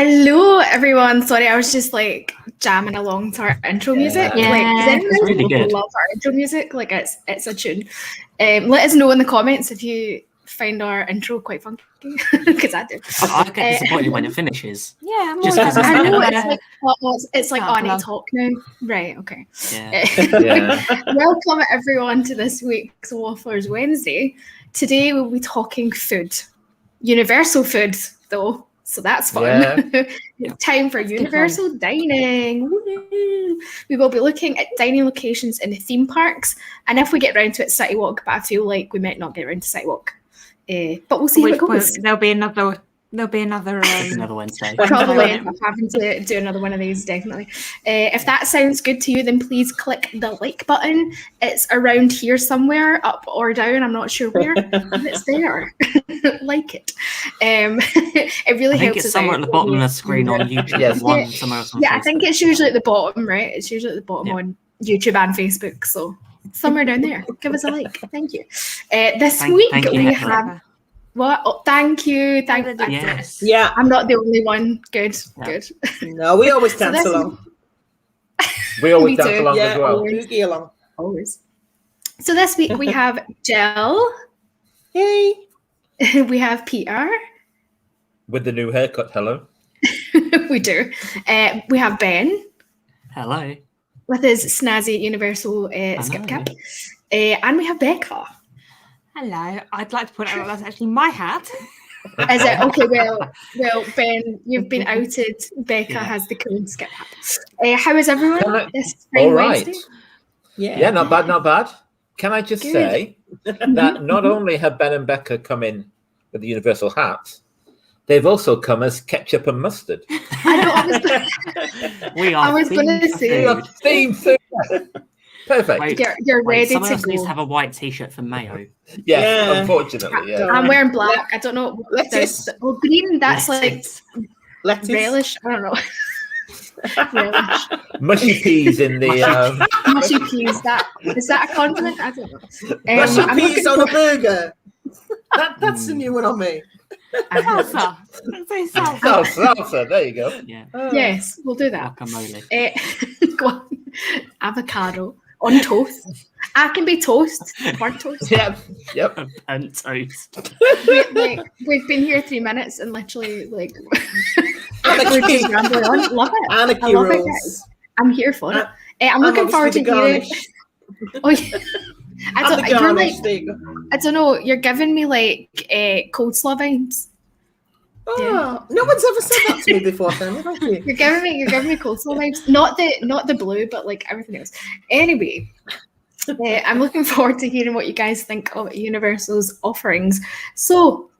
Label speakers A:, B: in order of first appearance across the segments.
A: Hello, everyone. Sorry, I was just like jamming along to our intro music.
B: Yeah.
A: Like, does anyone
B: It's really good.
A: love our intro music? Like, it's a tune. Let us know in the comments if you find our intro quite funky, because I do.
B: I get disappointed when it finishes.
C: Yeah, I'm
B: Just
C: always
B: 'cause
A: I know
B: it's
A: it's like
C: Start
A: on
C: to
A: a
C: love.
A: talk now. Right, okay.
B: Yeah.
A: Welcome everyone to this week's Wafflers Wednesday. Today we'll be talking food. Universal food though, so that's fun. It's time for universal dining. Woo! We will be looking at dining locations in the theme parks, and if we get round to it, City Walk, but I feel like we might not get round to City Walk. But we'll see how it goes.
C: There'll be another
B: Another Wednesday.
A: Probably end up having to do another one of these, definitely. If that sounds good to you, then please click the like button. It's around here somewhere, up or down, I'm not sure where, but it's there. Like it. It really
B: I think
A: helps
B: it's
A: us
B: somewhere
A: out.
B: at the bottom of the screen on YouTube.
D: Yes.
B: One somewhere else on
A: Yeah,
B: Facebook.
A: I think it's usually at the bottom, right? It's usually at the bottom on YouTube and Facebook, so somewhere down there. Give us a like. Thank you. This week
B: thank you,
A: we
B: Heather.
A: have... What? Oh, thank you.
B: Yes.
D: Yeah.
A: I'm not the only one. Good.
B: Yeah.
A: Good.
D: No, we always
A: So
D: dance
A: this-
D: along.
E: We always
A: Me
E: dance
A: too.
E: along
D: Yeah,
E: as well.
D: boogie along.
A: Always. So this week we have Jill.
D: Hey.
A: We have Peter.
E: With the new haircut, hello.
A: We do. We have Ben
B: Hello.
A: with his snazzy universal skip cap. And we have Becca.
C: Hello. I'd like to point out that's actually my hat.
A: Is it? Okay, well, Ben, you've been outed. Becca
B: Yeah.
A: has the cool skip hat. How is everyone
E: Can I-
A: this
E: All
A: fine
E: right.
A: Wednesday?
E: Yeah, not bad, not bad. Can I just
A: Good.
E: say that not only have Ben and Becca come in with the universal hats, they've also come as ketchup and mustard.
A: I know.
B: We
A: I
B: are
A: was gonna
B: themed for
A: say-
B: food.
E: Theme food. Perfect.
B: Wait,
A: You're
B: wait,
A: ready
B: someone
A: to
B: else needs
A: go.
B: to have a white t-shirt for mayo.
E: Yes,
D: Yeah.
E: unfortunately, yeah.
A: I'm wearing black. I don't know.
D: Lettuce.
A: Oh, green. That's like
B: Lettuce.
D: Lettuce.
A: relish. I don't know. Relish.
E: Mushy peas in the...
A: Mushy peas. Is that a condiment? I don't know.
D: Mushy
A: I'm
D: peas
A: looking
D: on a
A: for-
D: that's a new one on me.
C: Salsa. Let's say salsa.
E: salsa, there you go.
B: Yeah.
A: Yes, we'll do that.
B: Guacamole.
A: Go on. Avocado on toast. I can be toast. Burnt toast.
E: Yep.
B: And toast.
A: We've been here 3 minutes and literally like
D: Anarchy.
A: we're just rambling on. Love it.
D: Anarchy
A: I love it,
D: rules.
A: guys. I'm here for it. I'm
D: And
A: looking forward to
D: obviously
A: hearing.
D: the garnish.
A: Oh, yeah. I
D: And
A: don't.
D: the
A: You're
D: garnish.
A: like.
D: There you go.
A: I don't know. You're giving me like coleslaw vibes.
D: Oh, no one's ever said that to me before, Sammy. Thank you.
A: You're giving me coleslaw vibes. Not the blue, but like everything else. Anyway, I'm looking forward to hearing what you guys think of Universal's offerings. So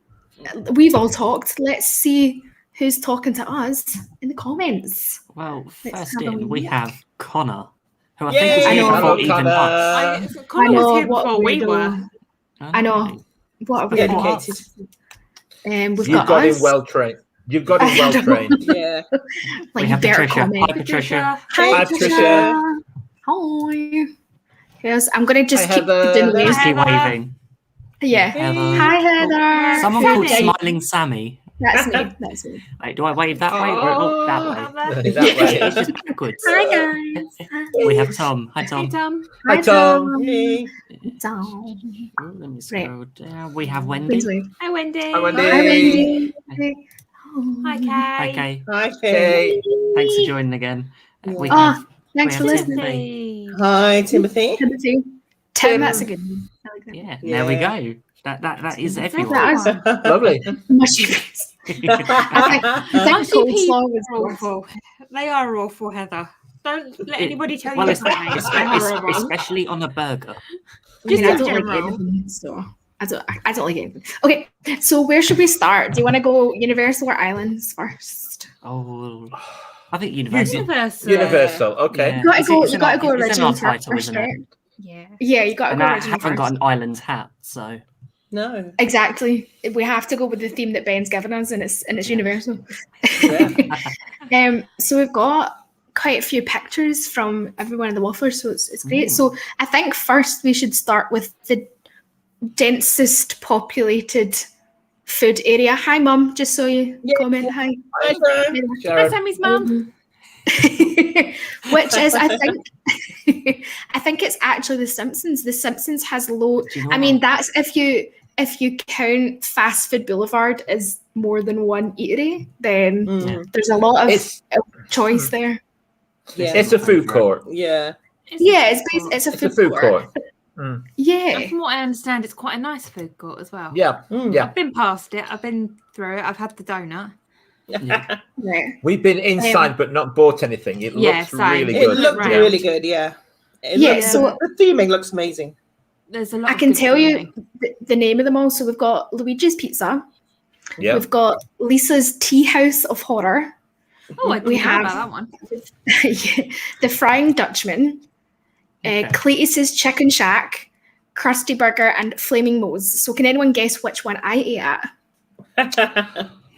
A: we've all talked. Let's see who's talking to us in the comments.
B: Well,
A: Let's
B: first
A: have a
B: in, we
A: look.
B: have Connor, who I
D: Yay!
B: think was
A: I
B: here
A: know.
B: before even
E: Connor.
B: us.
C: Connor
A: know,
C: was here
A: what
C: before we
A: weirdo.
C: were.
A: I know. What a weird
D: Dedicated.
A: We've
E: You've got
A: us.
E: him well trained. You've got him well trained.
D: Yeah.
A: Like,
B: We
A: you
B: have
A: better
B: Patricia.
A: comment.
B: Hi, Patricia.
E: Hi, Patricia.
A: Hi. Yes, I'm gonna just
E: Hi,
A: keep
E: Heather.
A: doing this.
B: Just keep
C: Heather.
B: waving.
A: Yeah.
B: Heather.
A: Hi, Heather.
B: Someone
C: Sammy.
B: called Smiling Sammy.
A: That's me. That's me.
B: Like, do I wave that way or
D: Oh.
B: that way?
E: That way.
B: It's just backwards.
A: Hi, guys.
B: We have Tom. Hi,
C: Hey,
B: Tom.
C: Tom.
E: Hi, Tom.
D: Hey.
A: Tom.
B: Ooh, let me scroll down. We have Wendy.
A: Please wave.
C: Hi, Wendy.
E: Hi, Wendy.
A: Hi, Wendy.
C: Hi, Kay.
B: Hi, Kay.
D: Hi, Kay.
E: Hey.
B: Thanks for joining again. We
A: Oh,
B: have
A: thanks for
B: we have
A: listening.
B: Timothy.
D: Hi, Timothy.
A: Timothy. Tim, that's a good one. I like that.
B: Yeah, there we go. That is everyone.
A: That is
E: Lovely.
A: mushy peas. I think
C: Mushy peas
A: coleslaw was
C: are awful. They are awful, Heather. Don't let anybody tell
B: Well,
C: you
B: it's,
C: differently.
B: especially on a burger.
A: I mean, I
C: in
A: don't like
C: general.
A: anything, so I don't like anything. Okay, so where should we start? Do you want to go Universal or Islands first?
B: Oh, I think Universal.
E: Universal. Okay.
B: Yeah.
A: You gotta
B: It's-
A: go.
B: it's
A: You
B: an
A: gotta
B: art-
A: go
B: it's an
A: original
B: art title,
A: first,
B: isn't it?
A: right?
C: Yeah.
A: Yeah, you gotta
B: And
A: go
B: I
A: original
B: haven't
A: first.
B: got an Islands hat, so
D: No.
A: Exactly. We have to go with the theme that Ben's given us, and it's
B: Yeah.
A: Universal.
D: Yeah.
A: So we've got quite a few pictures from everyone in the Wafflers, so it's great.
B: Mm.
A: So I think first we should start with the densest populated food area. Hi, Mum. Just so you comment. Hi.
D: Hi, Sharon.
C: Hi,
E: Sharon.
C: Sammy's mum.
A: Which is, I think, I think it's actually The Simpsons. The Simpsons has
B: Do you know
A: I mean,
B: what?
A: that's if you count Fast Food Boulevard as more than one eatery, then there's a lot of choice there.
D: Yeah.
E: It's a food court.
D: Yeah.
A: It's a food court. Yeah.
C: And from what I understand, it's quite a nice food court as well.
E: Yeah. Yeah.
C: I've been past it. I've been through it. I've had the donut.
B: Yeah.
A: Right.
E: We've been inside but not bought anything. It looks
C: same.
E: really
D: It
E: good.
D: looked
C: Right.
D: really good, yeah.
A: So
D: the theming looks amazing.
C: There's a lot.
A: I can tell you the name of them all. So we've got Luigi's Pizza.
E: Yeah.
A: We've got Lisa's Tea House of Horror.
C: Oh, I didn't
A: We
C: know
A: have-
C: about that one.
A: The Frying Dutchman. Cletus's Chicken Shack, Krusty Burger, and Flaming Moe's. So can anyone guess which one I ate at?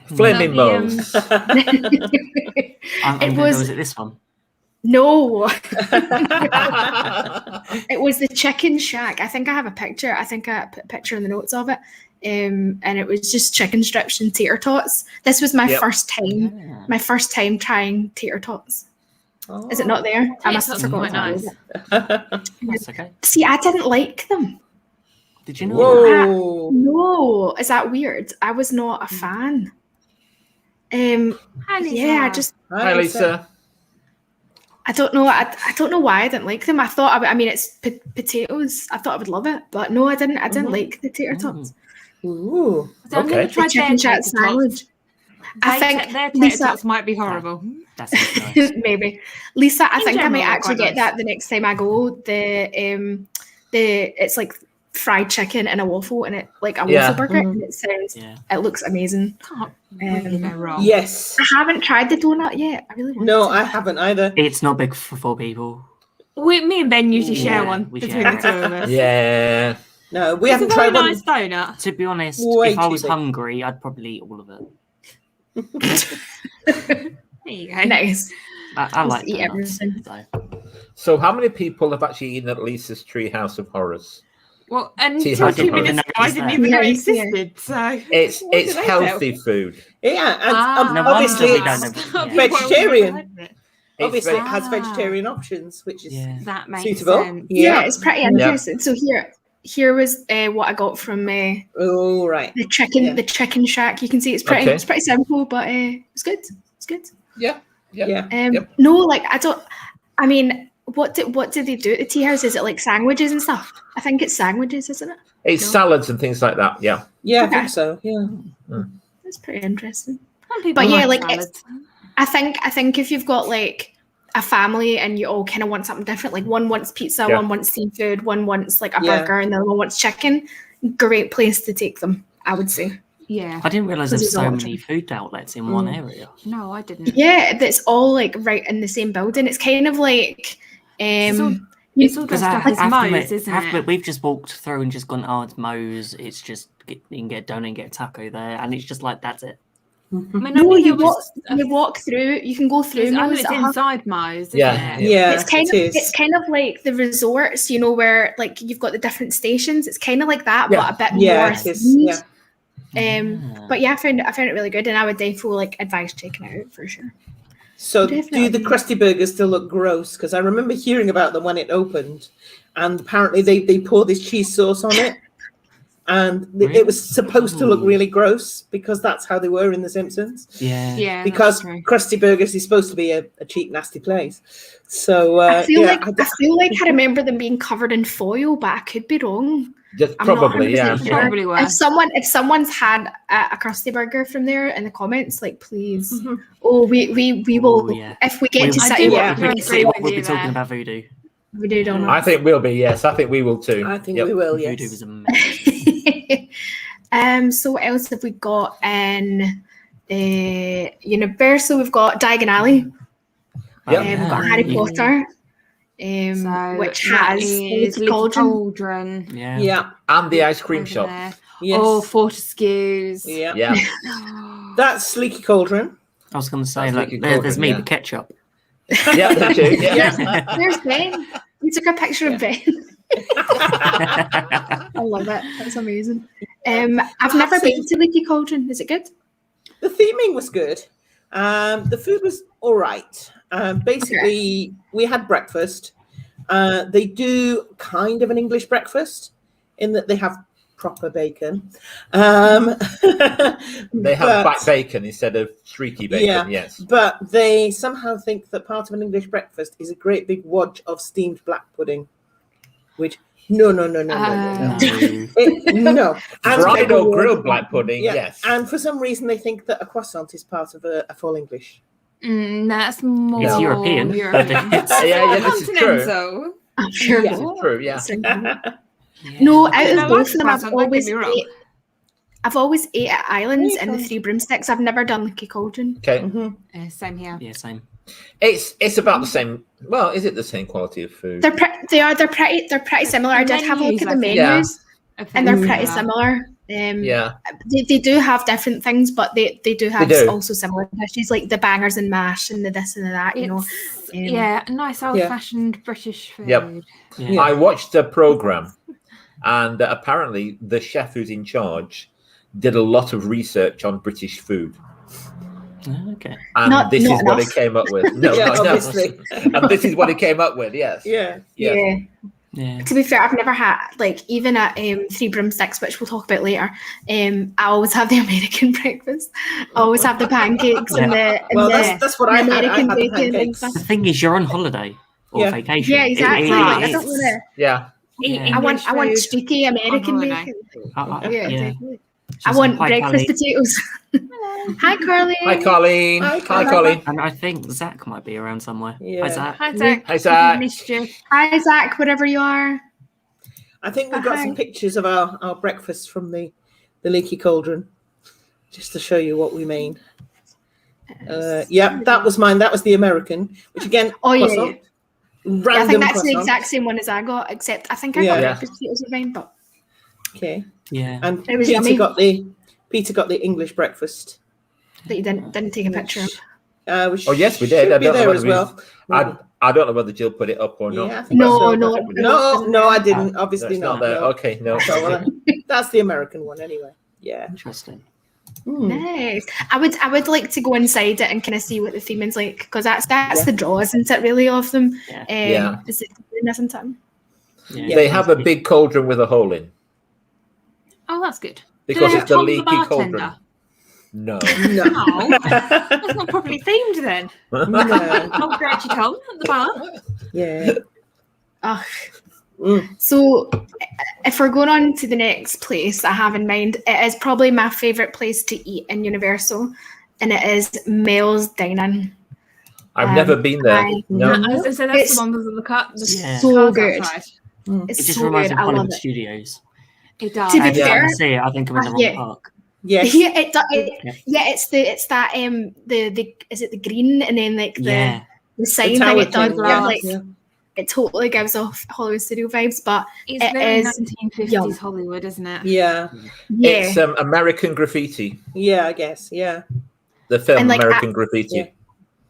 E: Flaming Moe's.
B: I'm
A: It
B: gonna go,
A: was-
B: is it this one?
A: No, it was the Chicken Shack. I think I have a picture. I think I put a picture in the notes of it. And it was just chicken strips and tater tots. This was my
E: Yep.
A: first time.
B: Yeah.
A: My first time trying tater tots. Is it not there? I must have
C: Tater tots
A: forgotten.
C: are
A: to
C: quite
A: do
C: nice.
A: it.
B: That's okay.
A: See, I didn't like them.
B: Did you know?
D: Whoa.
A: No, is that weird? I was not a fan.
C: Hi, Lisa.
A: Yeah, I just
E: Hi, Lisa.
A: I don't know. I don't know why I didn't like them. I thought I mean it's potatoes. I thought I would love it, but no, I didn't. I didn't like the tater tots.
D: Ooh.
C: So I've
E: Okay.
C: never
A: The
C: tried
A: chicken
C: their
A: chat
C: tater tots.
A: sandwich. I think
C: their tater
A: Lisa-
C: tots might be horrible.
B: That's nice.
A: Maybe Lisa. I
C: In
A: think I might
C: general,
A: actually
C: quite
A: get that the next time I go. The it's like fried chicken and a waffle, and it like a
E: Yeah.
A: waffle burger. And it sounds
B: Yeah.
A: it looks amazing.
C: Can't really go wrong.
D: Yes.
A: I haven't tried the donut yet. I really want
D: No,
A: to.
D: I haven't either.
B: It's not big for 4 people.
C: Me and Ben usually share
B: Yeah,
C: one
B: we
C: between
B: share.
C: the two of us.
E: Yeah.
D: No, we
C: It's a
D: haven't
C: very
D: tried one.
C: nice donut.
B: To be honest,
D: Way
B: if I
D: too
B: was
D: big.
B: hungry, I'd probably eat all of it.
C: There you go.
A: Nice.
B: I like
A: eat
B: donuts,
A: everything.
B: so.
E: So how many people have actually eaten at Lisa's Treehouse of Horrors?
C: Well,
E: Tea
C: until
E: house
C: 2
E: of
C: minutes
B: horrors.
C: ago, I didn't even know it
A: Yes, yeah.
C: existed. So
E: It's
C: What do they sell?
E: healthy food.
D: Yeah, and
B: No wonder
D: obviously
B: we
D: it's
B: don't know. Yeah.
D: vegetarian.
E: It's
D: Obviously, it
E: ve-
D: has
C: Ah.
D: vegetarian options, which is
B: Yeah.
C: That makes
D: suitable.
C: sense.
A: Yeah, it's pretty interesting. So here was what I got from
D: Oh, right.
A: the chicken
D: Yeah.
A: the chicken shack. You can see it's pretty
E: Okay.
A: it's pretty simple, but it's good. It's good.
E: Yeah.
D: Yeah.
E: Yep.
A: No, like I mean, what do they do at the tea house? Is it like sandwiches and stuff? I think it's sandwiches, isn't it?
E: It's
A: No.
E: salads and things like that. Yeah.
D: Yeah, I
A: Okay.
D: think so. Yeah.
A: That's pretty interesting.
C: Some people
A: But yeah, like,
C: salads.
A: I think if you've got like a family and you all kind of want something different, like one wants pizza,
E: Yeah.
A: one wants seafood, one wants like a
D: Yeah.
A: burger, and the other one wants chicken, great place to take them, I would say.
C: Yeah.
B: I didn't realise there
A: Because
B: were
A: it's
B: so
A: all
B: many food outlets in one area.
C: No, I didn't.
A: Yeah, that's all like right in the same building. It's kind of like
C: It's all
B: Because
C: dressed up as Moe's, isn't it?
B: we've just walked through and just gone, oh, it's Moe's. It's just, you can get a donut and get a taco there. And it's just like, that's it.
C: I mean, I
A: no,
C: think
A: you
C: it was
A: walk through. You can go through.
C: I know
A: Moe's
C: it's
A: that have-
C: inside Moe's, isn't
E: Yeah.
C: it?
D: Yeah,
A: it's kind
D: it
A: of
D: is.
A: it's kind of like the resorts, you know, where like you've got the different stations. It's kind of like that,
E: Yeah.
A: but a bit
D: Yeah,
A: more
D: it is.
A: themed.
D: Yeah.
A: But yeah, I found it really good, and I would definitely like advise checking it out for sure.
D: So
A: Definitely.
D: do the Krusty Burgers still look gross? Because I remember hearing about them when it opened, and apparently they pour this cheese sauce on it, and it was supposed to look
B: Ooh.
D: really gross because that's how they were in The Simpsons.
B: Yeah.
C: Yeah,
D: Because
C: that's true.
D: Krusty Burgers is supposed to be a cheap, nasty place. So
A: I feel
D: yeah,
A: like I remember them being covered in foil, but I could be wrong.
E: Just
A: I'm not
E: probably,
A: 100%
E: yeah.
A: sure.
C: They probably were.
A: If someone's had a Krusty Burger from there in the comments, like please.
D: Mhm.
A: Oh, we will
B: Oh, yeah.
A: if we get to
C: I
A: sit
C: do
A: in
D: yeah.
C: have to
A: with
C: agree with
B: We'll
C: you
B: be talking
C: there.
B: about voodoo.
A: we do don't know.
E: I think we'll be, yes. I think we will too.
D: I think
E: Yep.
D: we will.
B: Voodoo
D: Yes.
B: is amazing.
A: So what else have we got in Universal? We've got Diagon Alley.
E: Yep.
A: We've got
B: Yeah.
A: Harry
B: Yeah.
A: Potter,
C: So
A: which
C: that
A: has
C: is
A: Leaky
C: Leaky
A: Cauldron.
C: Cauldron.
B: Yeah.
D: Yeah.
E: And the ice cream
C: over
E: shop.
C: there.
D: Yes.
C: Oh, Fortescue's.
D: Yeah.
E: Yeah.
D: That's Leaky Cauldron.
B: I was going to say,
E: That's
B: like,
E: Leaky
B: there's
E: Cauldron,
B: me,
E: yeah.
B: the ketchup.
E: Yeah, that's true. Yeah.
D: Yeah.
A: There's Ben. You took a picture of Ben. I love it. That's amazing. I've never been to Leaky Cauldron. Is it good?
D: The theming was good. The food was all right. Basically, we had breakfast. They do kind of an English breakfast in that they have proper bacon.
E: They have back bacon instead of streaky bacon, yes.
D: But they somehow think that part of an English breakfast is a great big wodge of steamed black pudding, which no.
E: No.
D: And
E: Fried or grilled black pudding, yes.
D: And for some reason, they think that a croissant is part of a full English.
C: That's more
B: It's European.
E: This is true.
C: So.
A: I'm sure.
E: This is true, yeah.
A: No, out of both of them, I've always ate at Islands and the Three Broomsticks. I've never done Leaky Cauldron.
E: Okay.
C: Same here.
B: Yeah, same.
E: It's about the same. Well, is it the same quality of food?
A: They're pretty similar. I did have a look at the menus, and they're pretty similar. They do have different things, but they do have also similar dishes like the bangers and mash and the this and the that.
C: Nice old-fashioned British food.
E: Yep. Yeah. I watched the program, and apparently the chef who's in charge did a lot of research on British food.
B: Okay.
E: And this is what he came up with. No, obviously. And this is what he came up with, yes.
A: Yeah. To be fair, I've never had, even at Three Broomsticks, which we'll talk about later, I always have the American breakfast. I always have the pancakes and
D: that's what I
A: American
D: had
A: bacon and stuff.
B: The thing is, you're on holiday or vacation.
A: Yeah, exactly. I don't want to.
E: Yeah.
A: I want streaky American bacon. I want breakfast potatoes. Hi, Carly.
E: Hi, Colleen. Hi, Colleen.
B: And I think Zach might be around somewhere.
D: Yeah.
B: Hi, Zach.
C: Hi, Zach.
E: Hi, Zach.
C: Missed you.
A: Hi, Zach, whatever you are.
D: I think we've got some pictures of our breakfast from the Leaky Cauldron, just to show you what we mean. That was mine. That was the American, which again,
A: I think that's
D: croissant.
A: the exact same one as I got, except I think I got breakfast potatoes with mine, but
D: okay.
B: Yeah.
D: And
A: it was
D: Peter got the English breakfast
A: that you didn't take a picture of.
E: Yes, we did. I don't know
D: as well.
E: I don't know whether Jill put it up or not.
D: Yeah,
A: no,
D: I didn't. Obviously
E: not.
D: No.
E: Okay, no.
D: So, that's the American one anyway. Yeah.
B: Interesting.
A: Nice. I would like to go inside it and kind of see what the theming's like, because that's the draw, isn't it? Really, of them. Is it, isn't it?
E: Yeah. They have a big cauldron with a hole in.
C: Oh, that's good.
E: Because it's the Leaky Cauldron. No.
C: That's not properly themed then. Not Grouchy Tom at the bar.
D: Yeah.
A: So if we're going on to the next place I have in mind, it is probably my favourite place to eat in Universal, and it is Mel's Dining.
E: I've never been there. No.
C: That's the one with the cut.
A: So good.
B: It just reminds me of Hollywood Studios.
C: It does.
A: To be fair,
B: I think I'm in the wrong park.
D: Yes.
A: Yeah, it does. It's that the is it the green and then the sign thing it does it totally gives off Hollywood studio vibes, but
C: it's very 1950s Hollywood, isn't it?
D: Yeah.
E: It's American Graffiti.
D: Yeah, I guess. Yeah.
E: The film American Graffiti.
A: Yeah.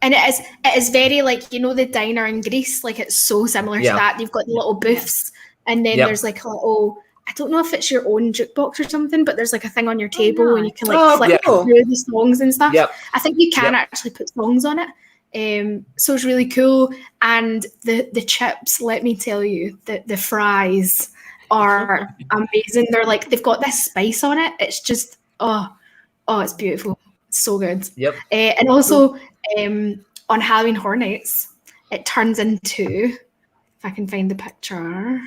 A: And it is very the diner in Greece, it's so similar to that. You've got the little booths, and then there's a little, I don't know if it's your own jukebox or something, but there's a thing on your table and you can flip through the songs and stuff. I think you can actually put songs on it. So it's really cool. And the chips, let me tell you, the fries are amazing. They're they've got this spice on it. It's just it's beautiful. It's so good.
E: Yep.
A: And also on Halloween Horror Nights, it turns into, if I can find the picture,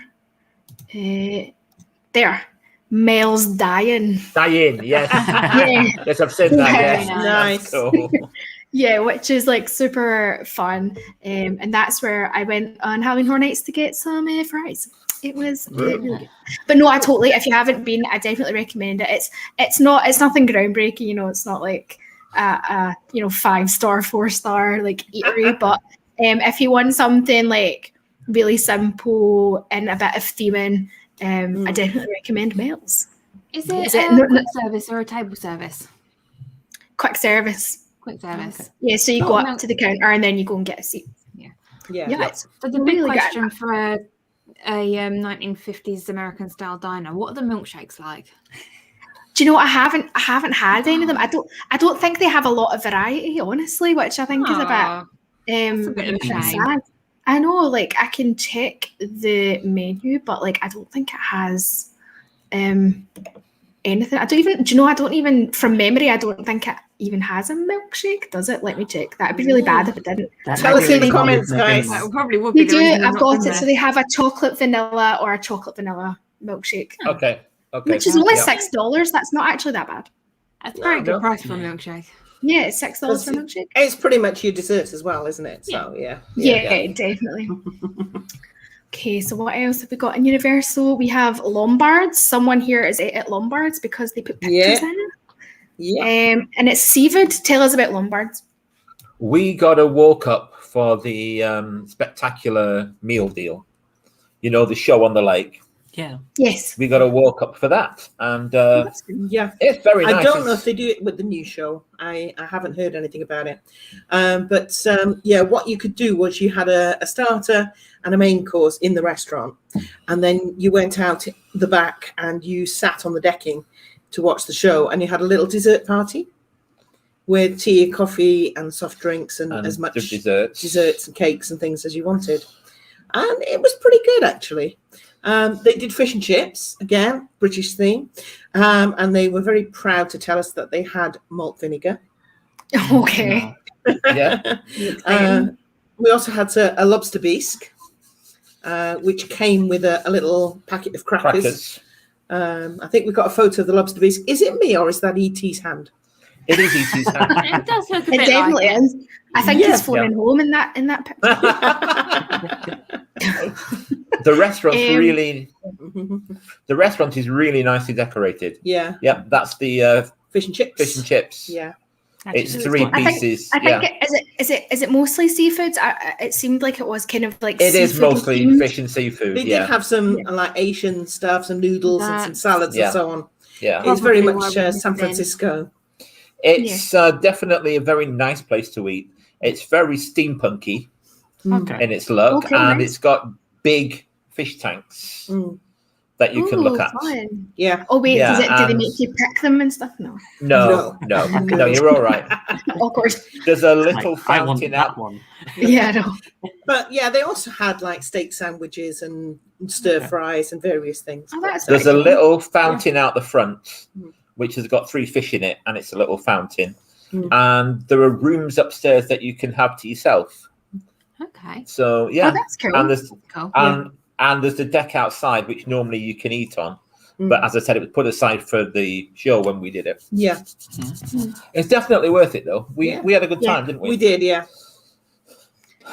A: there, Mel's Dying.
E: Dying, yes. Yes, I've said that. Yes.
D: Nice.
E: Cool.
A: Yeah, which is super fun. And that's where I went on Halloween Horror Nights to get some fries. It was really good. But no, if you haven't been, I definitely recommend it. It's nothing groundbreaking, it's not like 5-star, 4-star eatery, but if you want something really simple and a bit of theming, I definitely recommend Mel's.
C: Is it a quick service or a table service?
A: Quick service.
C: Quick service.
A: Okay. Yeah, so you go up to the counter and then you go and get a seat.
D: Yeah.
C: So the big question for a 1950s American style diner: what are the milkshakes like?
A: Do you know what? I haven't had any of them. I don't think they have a lot of variety, honestly, which I think is a bit
C: of a shame.
A: sad. I know, like I can check the menu, but like I don't think it has anything. I don't even from memory, I don't think it even has a milkshake, does it? Let me check. That'd be really bad if it didn't.
D: Tell us in the comments, guys.
C: That probably would
A: They
C: be.
A: do. I've got it. So they have a chocolate vanilla or a chocolate vanilla milkshake.
E: Okay.
A: Which is only $6. That's not actually that bad.
C: That's a very good price for a milkshake.
A: Yeah, it's $6 for a milkshake.
D: It's pretty much your dessert as well, isn't it? So
A: yeah, definitely. Okay, so what else have we got in Universal? We have Lombards. Someone here is at Lombards because they put pictures in it. Yeah. And it's seafood. Tell us about Lombards.
E: We got a walk up for the spectacular meal deal. You know, the show on the lake.
B: Yeah.
A: Yes.
E: We got a walk up for that, and it's very nice.
D: I don't know if they do it with the new show. I haven't heard anything about it. But what you could do was you had a starter and a main course in the restaurant, and then you went out the back and you sat on the decking to watch the show, and you had a little dessert party with tea, coffee, and soft drinks, and as much desserts and cakes and things as you wanted. And it was pretty good, actually. They did fish and chips, again, British theme. And they were very proud to tell us that they had malt vinegar.
A: Okay.
E: Yeah.
D: We also had a lobster bisque, which came with a little packet of crackers. I think we got a photo of the lobster bisque. Is it me or is that E.T.'s hand?
E: It is E.T.'s hand.
C: It does look a bit
A: definitely
C: like
A: is. I think he's phoning home in that picture.
E: The restaurant's the restaurant is really nicely decorated.
D: Yeah.
E: Yep, that's the
D: fish and chips.
E: Fish and chips.
D: Yeah.
E: It's 3 pieces.
A: I think is it mostly seafoods? It seemed like it was kind of like
E: it is mostly
A: themed.
E: fish and seafood.
D: They did have some like Asian stuff, some noodles and some salads and so on.
E: Yeah.
D: It's very much San Francisco.
E: It's definitely a very nice place to eat. It's very steampunky in its look, and it's got big fish tanks that you can look at.
A: Fun.
D: Yeah.
A: Oh wait, do they make you pick them and stuff?
E: No, you're all right.
A: Of course.
E: There's a little fountain out
B: one.
A: Yeah, no.
D: But yeah, they also had like steak sandwiches and stir fries and various things.
A: Oh, that's
E: There's a little fountain out the front, which has got 3 fish in it, and it's a little fountain. And there are rooms upstairs that you can have to yourself.
C: Okay.
E: So yeah,
A: that's cool.
E: And there's and there's the deck outside, which normally you can eat on. But as I said, it was put aside for the show when we did it.
D: Yeah.
E: It's definitely worth it, though. We had a good time, didn't we?
D: We did, yeah.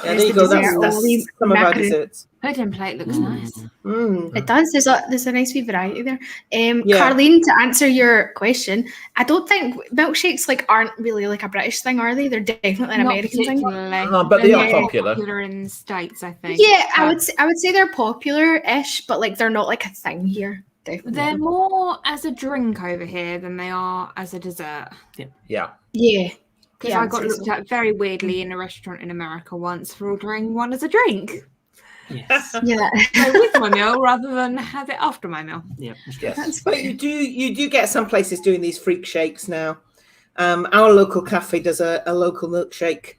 D: Yeah, there you go. That's some of our desserts.
C: Pudding plate looks nice.
A: It does. There's a nice wee variety there. Carleen, to answer your question, I don't think milkshakes aren't really like a British thing, are they? They're definitely an American thing.
E: No, but they are
C: popular in the States, I think.
A: Yeah, I would say they're popular-ish, but they're not like a thing here. Definitely.
C: They're more as a drink over here than they are as a dessert.
E: Yeah.
C: Because I got looked at very weirdly in a restaurant in America once for ordering one as a drink.
B: Yes.
A: Yeah.
C: So with my meal rather than have it after my meal.
B: Yeah.
A: That's
D: but you do get some places doing these freak shakes now. Our local cafe does a local milkshake,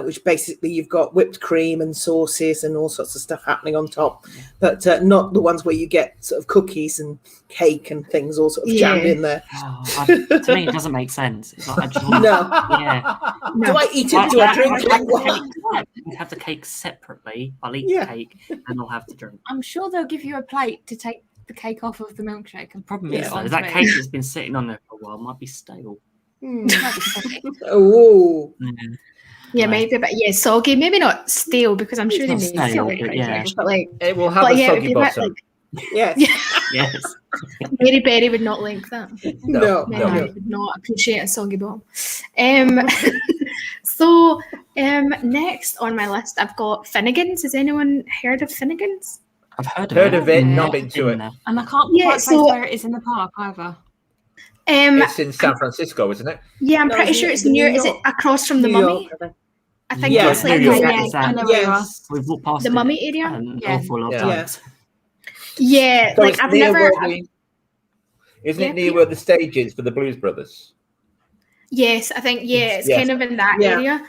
D: which basically you've got whipped cream and sauces and all sorts of stuff happening on top, but not the ones where you get sort of cookies and cake and things all sort of jammed in there.
B: To me, it doesn't make sense. It's like,
D: No.
A: No.
D: Do I eat it? Do I drink it?
B: We'd have the cake separately. I'll eat the cake and I'll have the drink.
C: I'm sure they'll give you a plate to take the cake off of the milkshake.
B: The problem is that cake has been sitting on there for a while. Might be stale.
D: Oh.
A: Yeah, maybe, but soggy. Maybe not stale because I'm sure they make it. But
E: it will have a soggy bottom.
D: Yes.
A: Mary Berry would not like that.
D: No.
A: I would not appreciate a soggy bottom. So next on my list, I've got Finnegan's. Has anyone heard of Finnegan's?
B: I've heard of it,
E: not been to it.
C: And I can't quite place where it is in the park either.
E: It's in San Francisco, isn't it?
A: Yeah, I'm pretty sure it's near. Is it across from the Mummy? I think it's like
B: we've walked past
A: the Mummy area.
B: an awful lot of times.
A: Yeah,
E: So
A: I've never.
E: Isn't it near where the stage is for the Blues Brothers?
A: Yes, I think it's kind of in that area.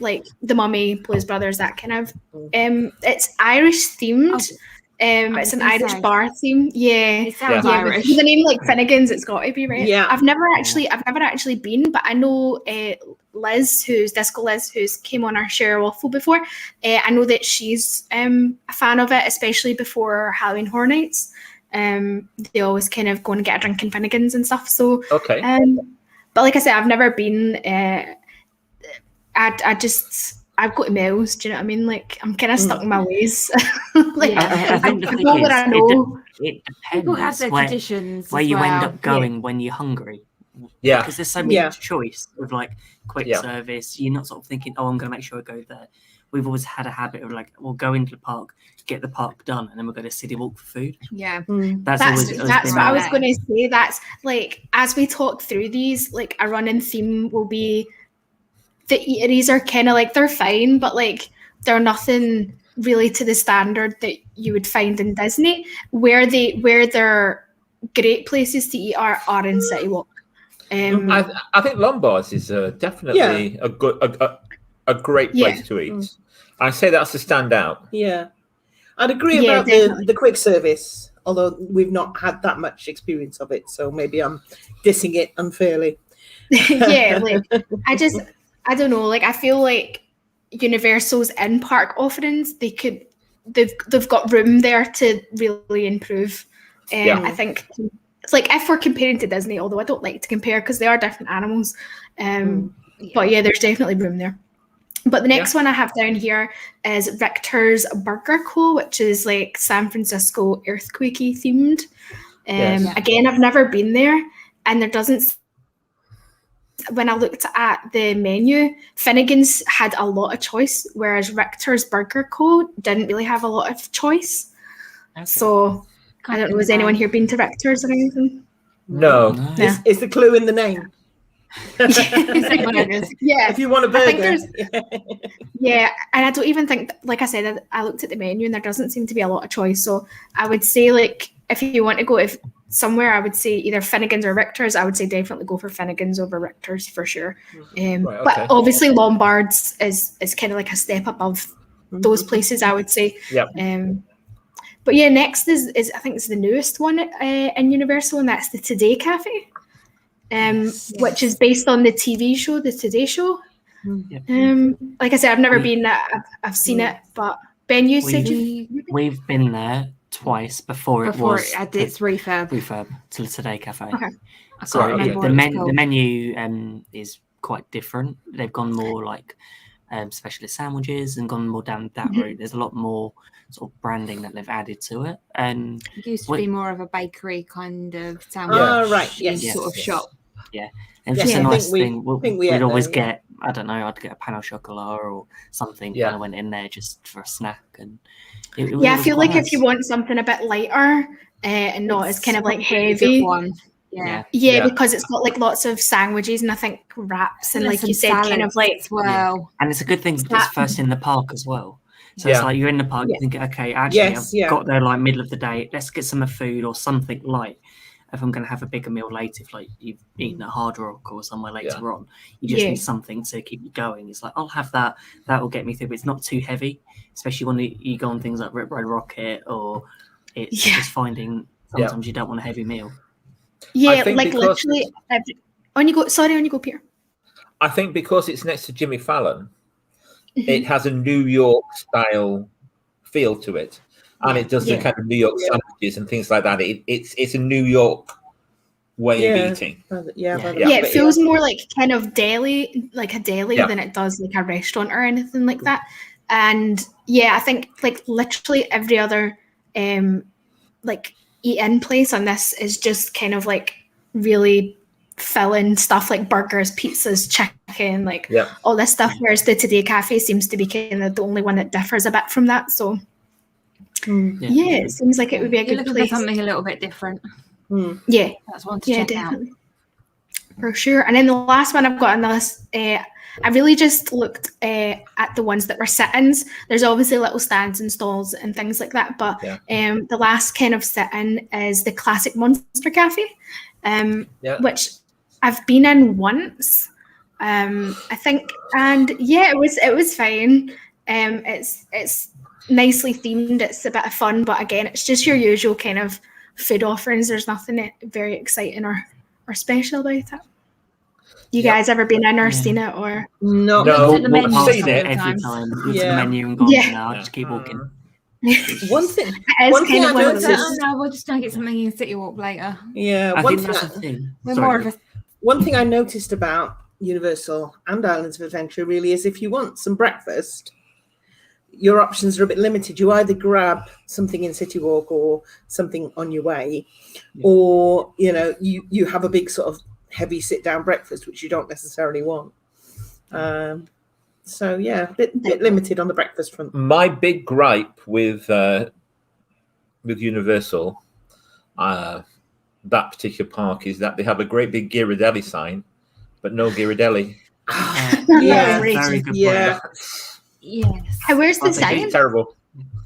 A: Like the Mummy, Blues Brothers, that kind of. It's Irish themed. It's an Irish bar theme. Yeah,
C: it sounds Irish.
A: With the name like Finnegan's, it's got to be right.
D: Yeah,
A: I've never actually been, but I know Liz, Disco Liz, who's came on our Share Waffle before. I know that she's a fan of it, especially before Halloween Horror Nights. They always kind of go and get a drink in Finnegan's and stuff. So
E: okay.
A: But like I said, I've never been. I've got emails, do you know what I mean? Like, I'm kind of stuck in my ways. Like,
B: I think the
A: I
B: thing
A: know what I know.
B: It
C: People have
B: depends
C: their traditions
B: where
C: as
B: you end
C: well.
B: up going when you're hungry.
E: Yeah.
B: Because there's so much choice of like quick service. You're not sort of thinking, oh, I'm going to make sure I go there. We've always had a habit of like, we'll go into the park, get the park done, and then we'll go to City Walk for food.
C: Yeah.
A: That's what I was going to say. That's like, as we talk through these, like a running theme will be the eateries are kind of like, they're fine, but like they're nothing really to the standard that you would find in Disney. Where they're great places to eat are in City Walk.
E: I think Lombards is definitely a great place to eat. I say that's a standout.
D: Yeah, I'd agree about the quick service, although we've not had that much experience of it, so maybe I'm dissing it unfairly.
A: Like I don't know. Like I feel like Universal's in-park offerings, they've got room there to really improve. I think it's like if we're comparing to Disney, although I don't like to compare because they are different animals. But yeah, there's definitely room there. But the next one I have down here is Richter's Burger Co., which is like San Francisco earthquakey themed. Again, I've never been there, and there doesn't. When I looked at the menu, Finnegan's had a lot of choice, whereas Richter's Burger Co. didn't really have a lot of choice. Okay. So I don't know, has anyone here been to Richter's or anything?
E: No.
D: Is the clue in the name?
A: If
D: you want a burger.
A: And I don't even think, like I said, I looked at the menu and there doesn't seem to be a lot of choice. So I would say, like, if you want to go somewhere, I would say either Finnegan's or Richter's. I would say definitely go for Finnegan's over Richter's for sure. But obviously Lombards is kind of like a step above those places, I would say. But yeah, next is I think it's the newest one in Universal, and that's the Today Cafe, which is based on the TV show, the Today Show. Like I said, I've never been there. I've seen it, but Ben, you said
B: we've been there twice before it
C: had its refurb
B: to the Today Cafe.
A: Okay.
B: So the menu is quite different. They've gone more like specialist sandwiches and gone more down that route. There's a lot more sort of branding that they've added to it. And
C: it used to be more of a bakery kind of sandwich sort of shop.
B: Yeah. And just a nice thing. We'd always get, I don't know, I'd get a pan au chocolat or something when I went in there just for a snack. And
A: I feel like if you want something a bit lighter and not as kind of like heavy. Because it's got like lots of sandwiches and I think wraps and like you said, kind of like
B: and it's a good thing that it's first in the park as well. So it's like you're in the park, you think, okay, actually I've got there like middle of the day, let's get some food or something light. If I'm going to have a bigger meal later, if like you've eaten at Hard Rock or somewhere later on, you just need something to keep you going. It's like, I'll have that. That will get me through, but it's not too heavy, especially when you go on things like Rip Road Rocket or it's just finding sometimes you don't want a heavy meal.
A: Yeah, like literally. On you go, Peter.
E: I think because it's next to Jimmy Fallon, it has a New York style feel to it. And it does the kind of New York sandwiches and things like that. It's a New York way of eating.
A: It feels more like kind of deli, like a deli than it does like a restaurant or anything like that. And I think like literally every other like eat-in place on this is just kind of like really filling stuff like burgers, pizzas, chicken, like all this stuff. Whereas the Today Cafe seems to be kind of the only one that differs a bit from that. So it seems like it would be a good place.
C: For something a little bit different.
A: Yeah,
C: that's one to check out.
A: For sure. And then the last one I've got on the list, I really just looked at the ones that were sit-ins. There's obviously little stands and stalls and things like that, but the last kind of sit-in is the classic Monster Cafe, which I've been in once, I think, and it was fine. It's nicely themed. It's a bit of fun, but again, it's just your usual kind of food offerings. There's nothing very exciting or special about it. You guys ever been in or seen it or
D: no?
C: Looked at the menu
B: seen it every time. Looked at the menu and gone, no, just keep walking.
D: One thing
C: I noticed. No, we'll just try and get something in City Walk later.
D: Yeah,
B: I think that's the thing.
D: One thing I noticed about Universal and Islands of Adventure really is if you want some breakfast, your options are a bit limited. You either grab something in City Walk or something on your way, or you have a big sort of heavy sit-down breakfast, which you don't necessarily want. So a bit limited on the breakfast front.
E: My big gripe with Universal, that particular park, is that they have a great big Ghirardelli sign, but no Ghirardelli.
B: Very good point.
C: Yes.
A: Where's the sign?
E: It's terrible.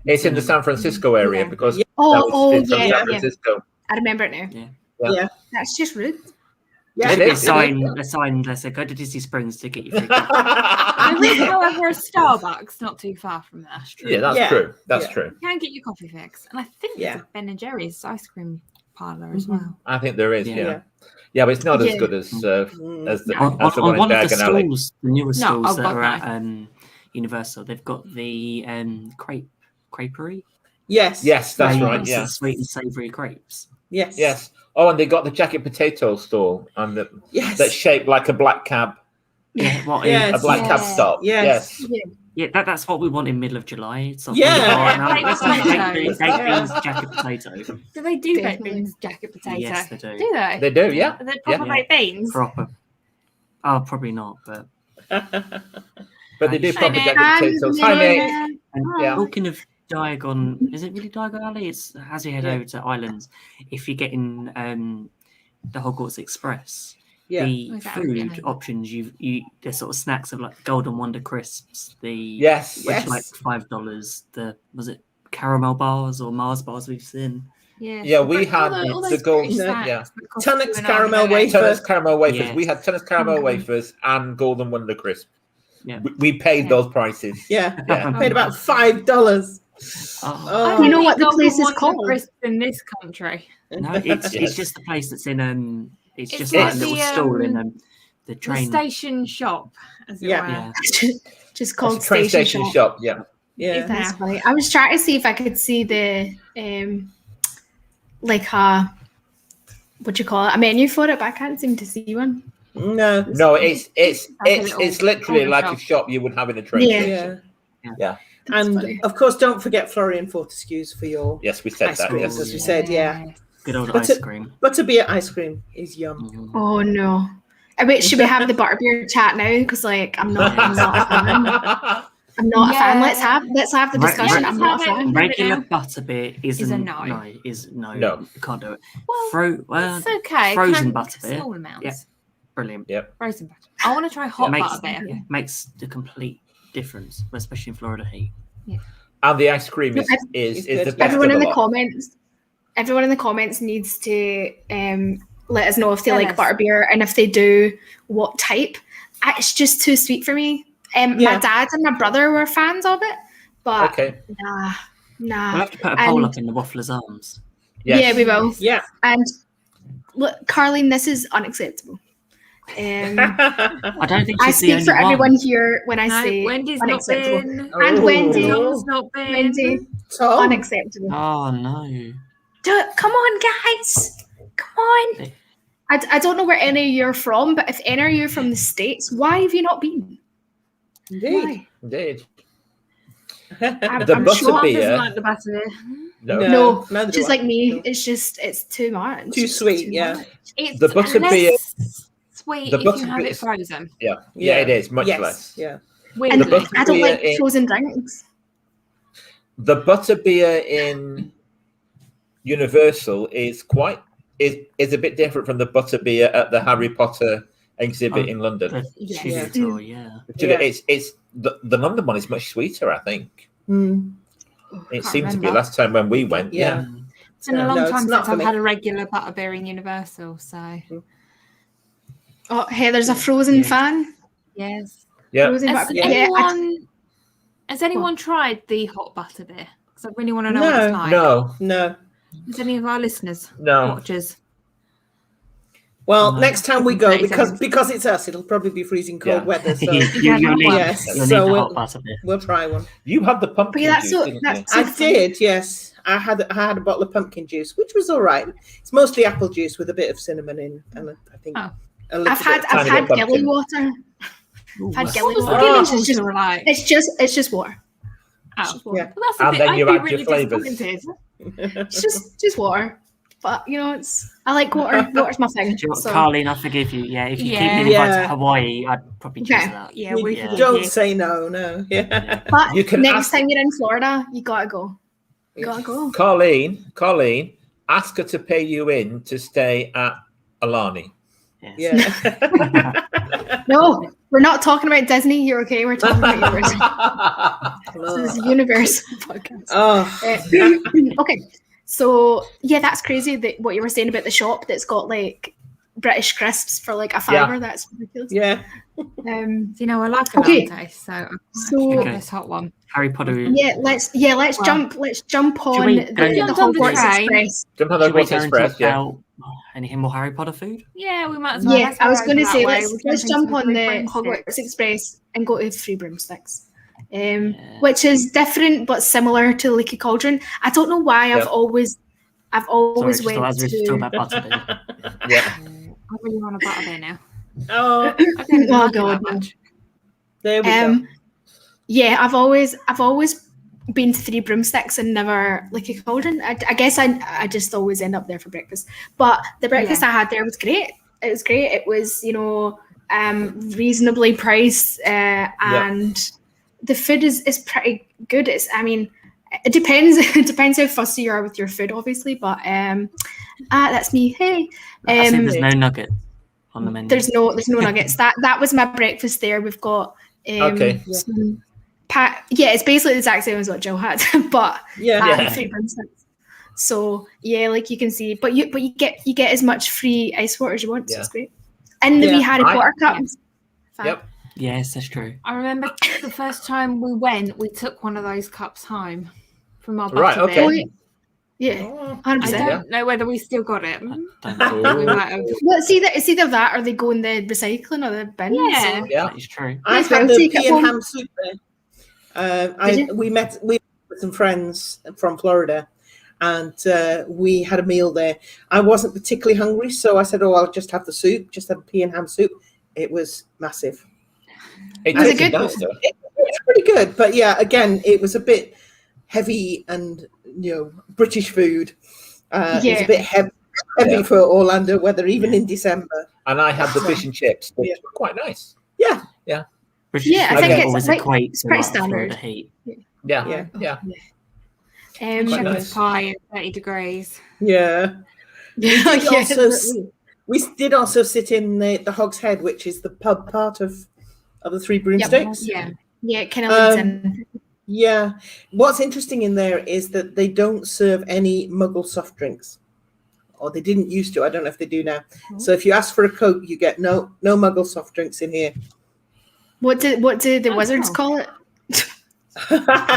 E: It's in the San Francisco area because
A: San Francisco. I remember it now.
E: Yeah.
A: That's just rude.
B: Yeah, a sign, let's say, go to Disney Springs to get you free coffee.
C: There is, however, a Starbucks not too far from there.
E: Yeah, that's true. That's true.
C: You can get your coffee fix. And I think there's a Ben & Jerry's ice cream parlour as well.
E: I think there is, yeah, but it's not as good as the
B: on
E: one
B: of the
E: Alley.
B: stalls, the newer stalls that are at Universal, they've got the creperie.
E: Yes, that's right. Yeah,
B: sweet and savoury crepes.
E: Yes. Oh, and they got the jacket potato stall and that's shaped like a black cab.
B: Yeah,
E: a black cab stop. Yes.
B: Yeah, that's what we want in middle of July. It's
C: baked
B: beans, jacket potato.
C: Do they do baked beans, jacket potato?
B: Yes, they do.
C: Do they?
E: They do, yeah.
C: Are they proper baked beans?
B: Proper. Oh, probably not, but.
E: But they do proper jacket potatoes. Hi, mate.
B: Talking of Diagon, is it really Diagon Alley? It's as you head over to Islands. If you're getting the Hogwarts Express, the food options there's sort of snacks of like Golden Wonder crisps, which are like $5. Was it caramel bars or Mars bars we've seen?
E: Yeah, we had the golden
D: Tunnocks caramel wafers.
E: Yeah. We had Tunnocks caramel wafers and Golden Wonder crisp.
B: Yeah,
E: we paid those prices.
D: Yeah. Paid about $5.
A: You know what the place is called?
C: In this country.
B: No, it's just the place that's in it's just like a little stall in the train.
C: The station shop, as it were.
A: Just called
E: train station shop. Yeah.
A: That's funny. I was trying to see if I could see the like what do you call it? A menu for it, but I can't seem to see one.
E: No, it's literally like a shop you would have in a train station. Yeah.
D: And of course, don't forget Florian Fortescue's for your
E: we said that.
D: Yes, as we said,
B: good old ice cream.
D: Butterbeer ice cream is yum.
A: Oh no! Wait, should we have the butterbeer chat now? Because I'm not a fan. I'm not a fan. Let's have the discussion. I'm not a fan.
B: Regular butterbeer is a no.
E: No,
B: you can't do it.
C: Well, it's okay.
B: Frozen butterbeer.
C: Small amounts.
B: Yeah, brilliant.
E: Yep.
C: Frozen butterbeer. I want to try hot butterbeer.
B: Yeah, makes the complete difference, especially in Florida heat.
C: Yeah.
E: And the ice cream is the best.
A: Everyone in the comments needs to let us know if they like butterbeer, and if they do, what type. It's just too sweet for me. My dad and my brother were fans of it, but nah.
B: We'll have to put a poll up in the Wafflers Arms.
E: Yes.
A: Yeah, we will.
D: Yeah.
A: And look, Carleen, this is unacceptable.
B: I don't think
A: I
B: she's the
A: speak for
B: only
A: everyone
B: one.
A: here when I say
C: Wendy's
A: unacceptable.
C: Not
A: And Wendy.
C: Tom's not been.
A: Wendy.
D: Tom.
A: Unacceptable.
B: Oh no.
A: Come on, guys. Come on. I don't know where any of you are from, but if any of you are from the States, why have you not been?
D: Indeed.
E: The
A: I'm
E: butterbeer.
A: sure
C: Like the butterbeer.
A: No, just like me. No. It's too much.
D: Too sweet,
C: It's
E: the butterbeer.
C: Sweet if you have it frozen.
E: Yeah, it is much less.
D: Yeah.
A: And I don't like frozen drinks.
E: The butterbeer in Universal is quite is a bit different from the butterbeer at the Harry Potter exhibit in London.
B: It's
E: the London one is much sweeter, I think. It seemed to be last time when we went.
C: Yeah. It's been a long time since I've had a regular butterbeer in Universal, so.
A: Oh, Heather's a Frozen fan.
C: Yes.
E: Yeah.
C: Has anyone tried the hot butterbeer? Because I really want to know what it's like.
D: No.
C: Is any of our listeners watchers?
D: Well, next time we go, because it's us, it'll probably be freezing cold weather. So we'll try one.
E: You had the pumpkin juice, didn't you?
D: I did, yes. I had a bottle of pumpkin juice, which was all right. It's mostly apple juice with a bit of cinnamon in, and I think
A: I've had gilly water. It's just water.
C: Oh,
D: yeah.
C: Well, that's a bit.
E: Then you add
C: really
E: your flavours.
A: It's just water. But I like water. Water's my thing.
B: Carleen, I forgive you. Yeah, if you keep me invited to Hawaii, I'd probably choose that.
C: Yeah,
D: don't say no. Yeah.
A: But next time you're in Florida, you gotta go.
E: Carleen, ask her to pay you in to stay at Alani.
B: Yes.
D: Yeah.
A: No, we're not talking about Disney. You're okay. We're talking about Universal. This is a Universal podcast. Okay. So that's crazy that what you were saying about the shop that's got like British crisps for like a $5. That's ridiculous.
D: Yeah.
C: I like the taste, so this hot one.
B: Harry Potter.
A: Let's jump on the Hogwarts Express.
E: Jump on the Hogwarts Express. Yeah.
B: Anything more Harry Potter food?
C: Yeah, we might as well.
A: Yeah, I was going to say let's jump on the Hogwarts Express and go to Three Broomsticks. Which is different but similar to Leaky Cauldron. I don't know why I've always went to
B: about butterbeer.
C: I really want a butterbeer now.
D: Oh
A: God!
D: There we go.
A: Yeah, I've always been to Three Broomsticks and never Leaky Cauldron. I guess I just always end up there for breakfast. But the breakfast I had there was great. It was great. It was reasonably priced and. The food is pretty good. It depends. It depends how fussy you are with your food, obviously. But that's me. Hey,
B: there's no nugget on the menu.
A: There's no nuggets. That was my breakfast there. We've got some it's basically the exact same as what Jill had, but Three Broomsticks. So like you can see, but you get as much free ice water as you want. So it's great. And the wee Harry Potter cups.
E: Yep.
B: Yes, that's true.
C: I remember the first time we went, we took one of those cups home from our butterbeer.
E: Right, okay.
A: Yeah, 100%.
C: I don't know whether we still got it.
B: We
C: might have.
A: Well, it's either that or they go in the recycling or the bin.
C: Yeah,
B: that is true.
D: I had the pea and ham soup there. We met with some friends from Florida, and we had a meal there. I wasn't particularly hungry, so I said, I'll just have the soup, just have a pea and ham soup. It was massive.
A: Was it good?
D: It's pretty good, but again, it was a bit heavy and British food. It's a bit heavy for Orlando weather, even in December.
E: And I had the fish and chips, which were quite nice.
A: Yeah.
B: British
A: I think
B: always equates
A: pretty standard.
B: The heat.
E: Yeah.
C: Shepherd's pie at 30 degrees.
D: Yeah. We did also sit in the Hog's Head, which is the pub part of the Three Broomsticks.
A: Yeah, kind of leads in.
D: Yeah. What's interesting in there is that they don't serve any Muggle soft drinks, or they didn't used to. I don't know if they do now. So if you ask for a Coke, you get no Muggle soft drinks in here.
A: What do the wizards call it?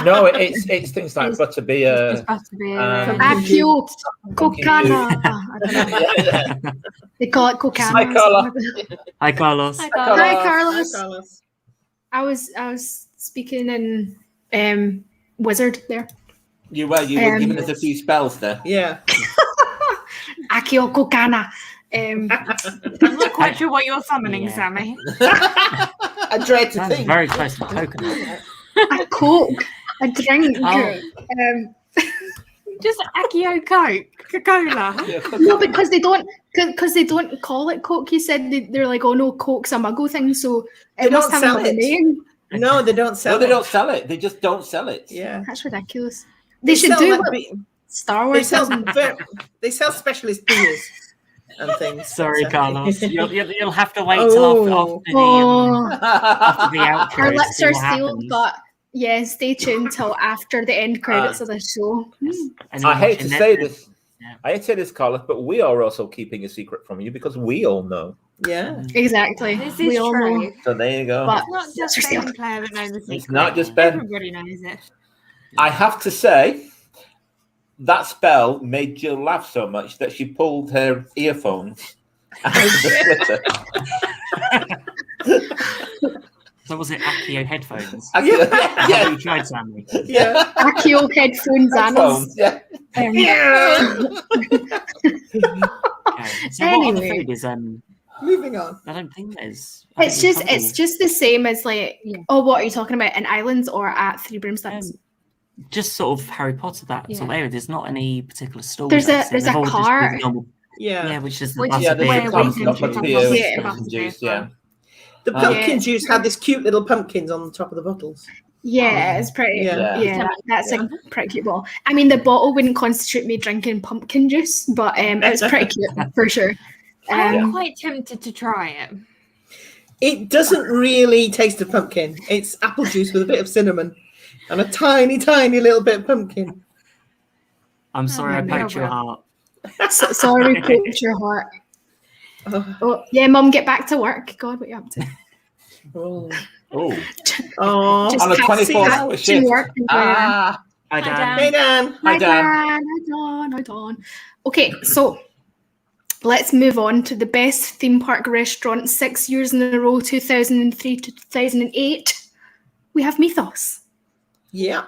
E: No, it's things like butterbeer.
A: Accio, Cocana. They call it Cocana.
B: Hi, Carlos.
A: Hi, Carlos. I was speaking in wizard there.
E: You were giving us a few spells there.
D: Yeah.
A: Accio, Cocana.
C: I'm not quite sure what you're summoning, Sammy.
D: I dread to think.
B: Very close to coconut.
A: A Coke, a drink.
C: Just Accio Coca-Cola.
A: No, because they don't call it Coke. You said they're like, oh no, Coke's a Muggle thing, so it must have another name.
D: No, they don't sell it.
E: No, they don't sell it. They just don't sell it.
A: Yeah, that's ridiculous. They should do Star Wars.
D: They sell specialist beers. and things.
B: Sorry, Carlos. You'll have to wait till after the outro.
A: Our lips are sealed, but stay tuned till after the end credits of the show.
E: I hate to say this. Yeah. I hate to say this, Carlos, but we are also keeping a secret from you because we all know.
D: Yeah,
A: exactly.
C: This is true.
E: So there you go.
C: But it's not just Ben and Claire that know the secret.
E: It's not just Ben.
C: Everybody knows it.
E: I have to say, that spell made Jill laugh so much that she pulled her earphones out of the splitter.
B: So was it Accio headphones?
E: Yeah.
B: You tried, Sammy.
D: Yeah.
A: Accio headphones.
E: Yeah.
B: Okay. So what other food is
D: moving on?
B: I don't think there's.
A: It's just the same as like. Oh, what are you talking about in Islands or at Three Brimstones?
B: Just sort of Harry Potter that sort of area. There's not any particular store.
A: There's a car.
E: Yeah,
B: which is
E: the pumpkin juice. Yeah.
D: The pumpkin juice had this cute little pumpkins on the top of the bottles.
A: Yeah, it's pretty. Yeah, that's a pretty cute bottle. I mean, the bottle wouldn't constitute me drinking pumpkin juice, but it's pretty cute for sure.
C: I'm quite tempted to try it.
D: It doesn't really taste of pumpkin. It's apple juice with a bit of cinnamon and a tiny, tiny little bit of pumpkin.
B: I'm sorry, I poked your heart.
A: Sorry, poked your heart. Oh, yeah, Mum, get back to work. God, what are you up to?
E: Oh.
A: Just
E: on a 24-hour shift.
B: Hi, Dan.
D: Hey, Dan.
A: Hi, Dan. Hi, Dawn. Okay, so let's move on to the best theme park restaurant 6 years in a row, 2003 to 2008. We have Mythos.
D: Yeah.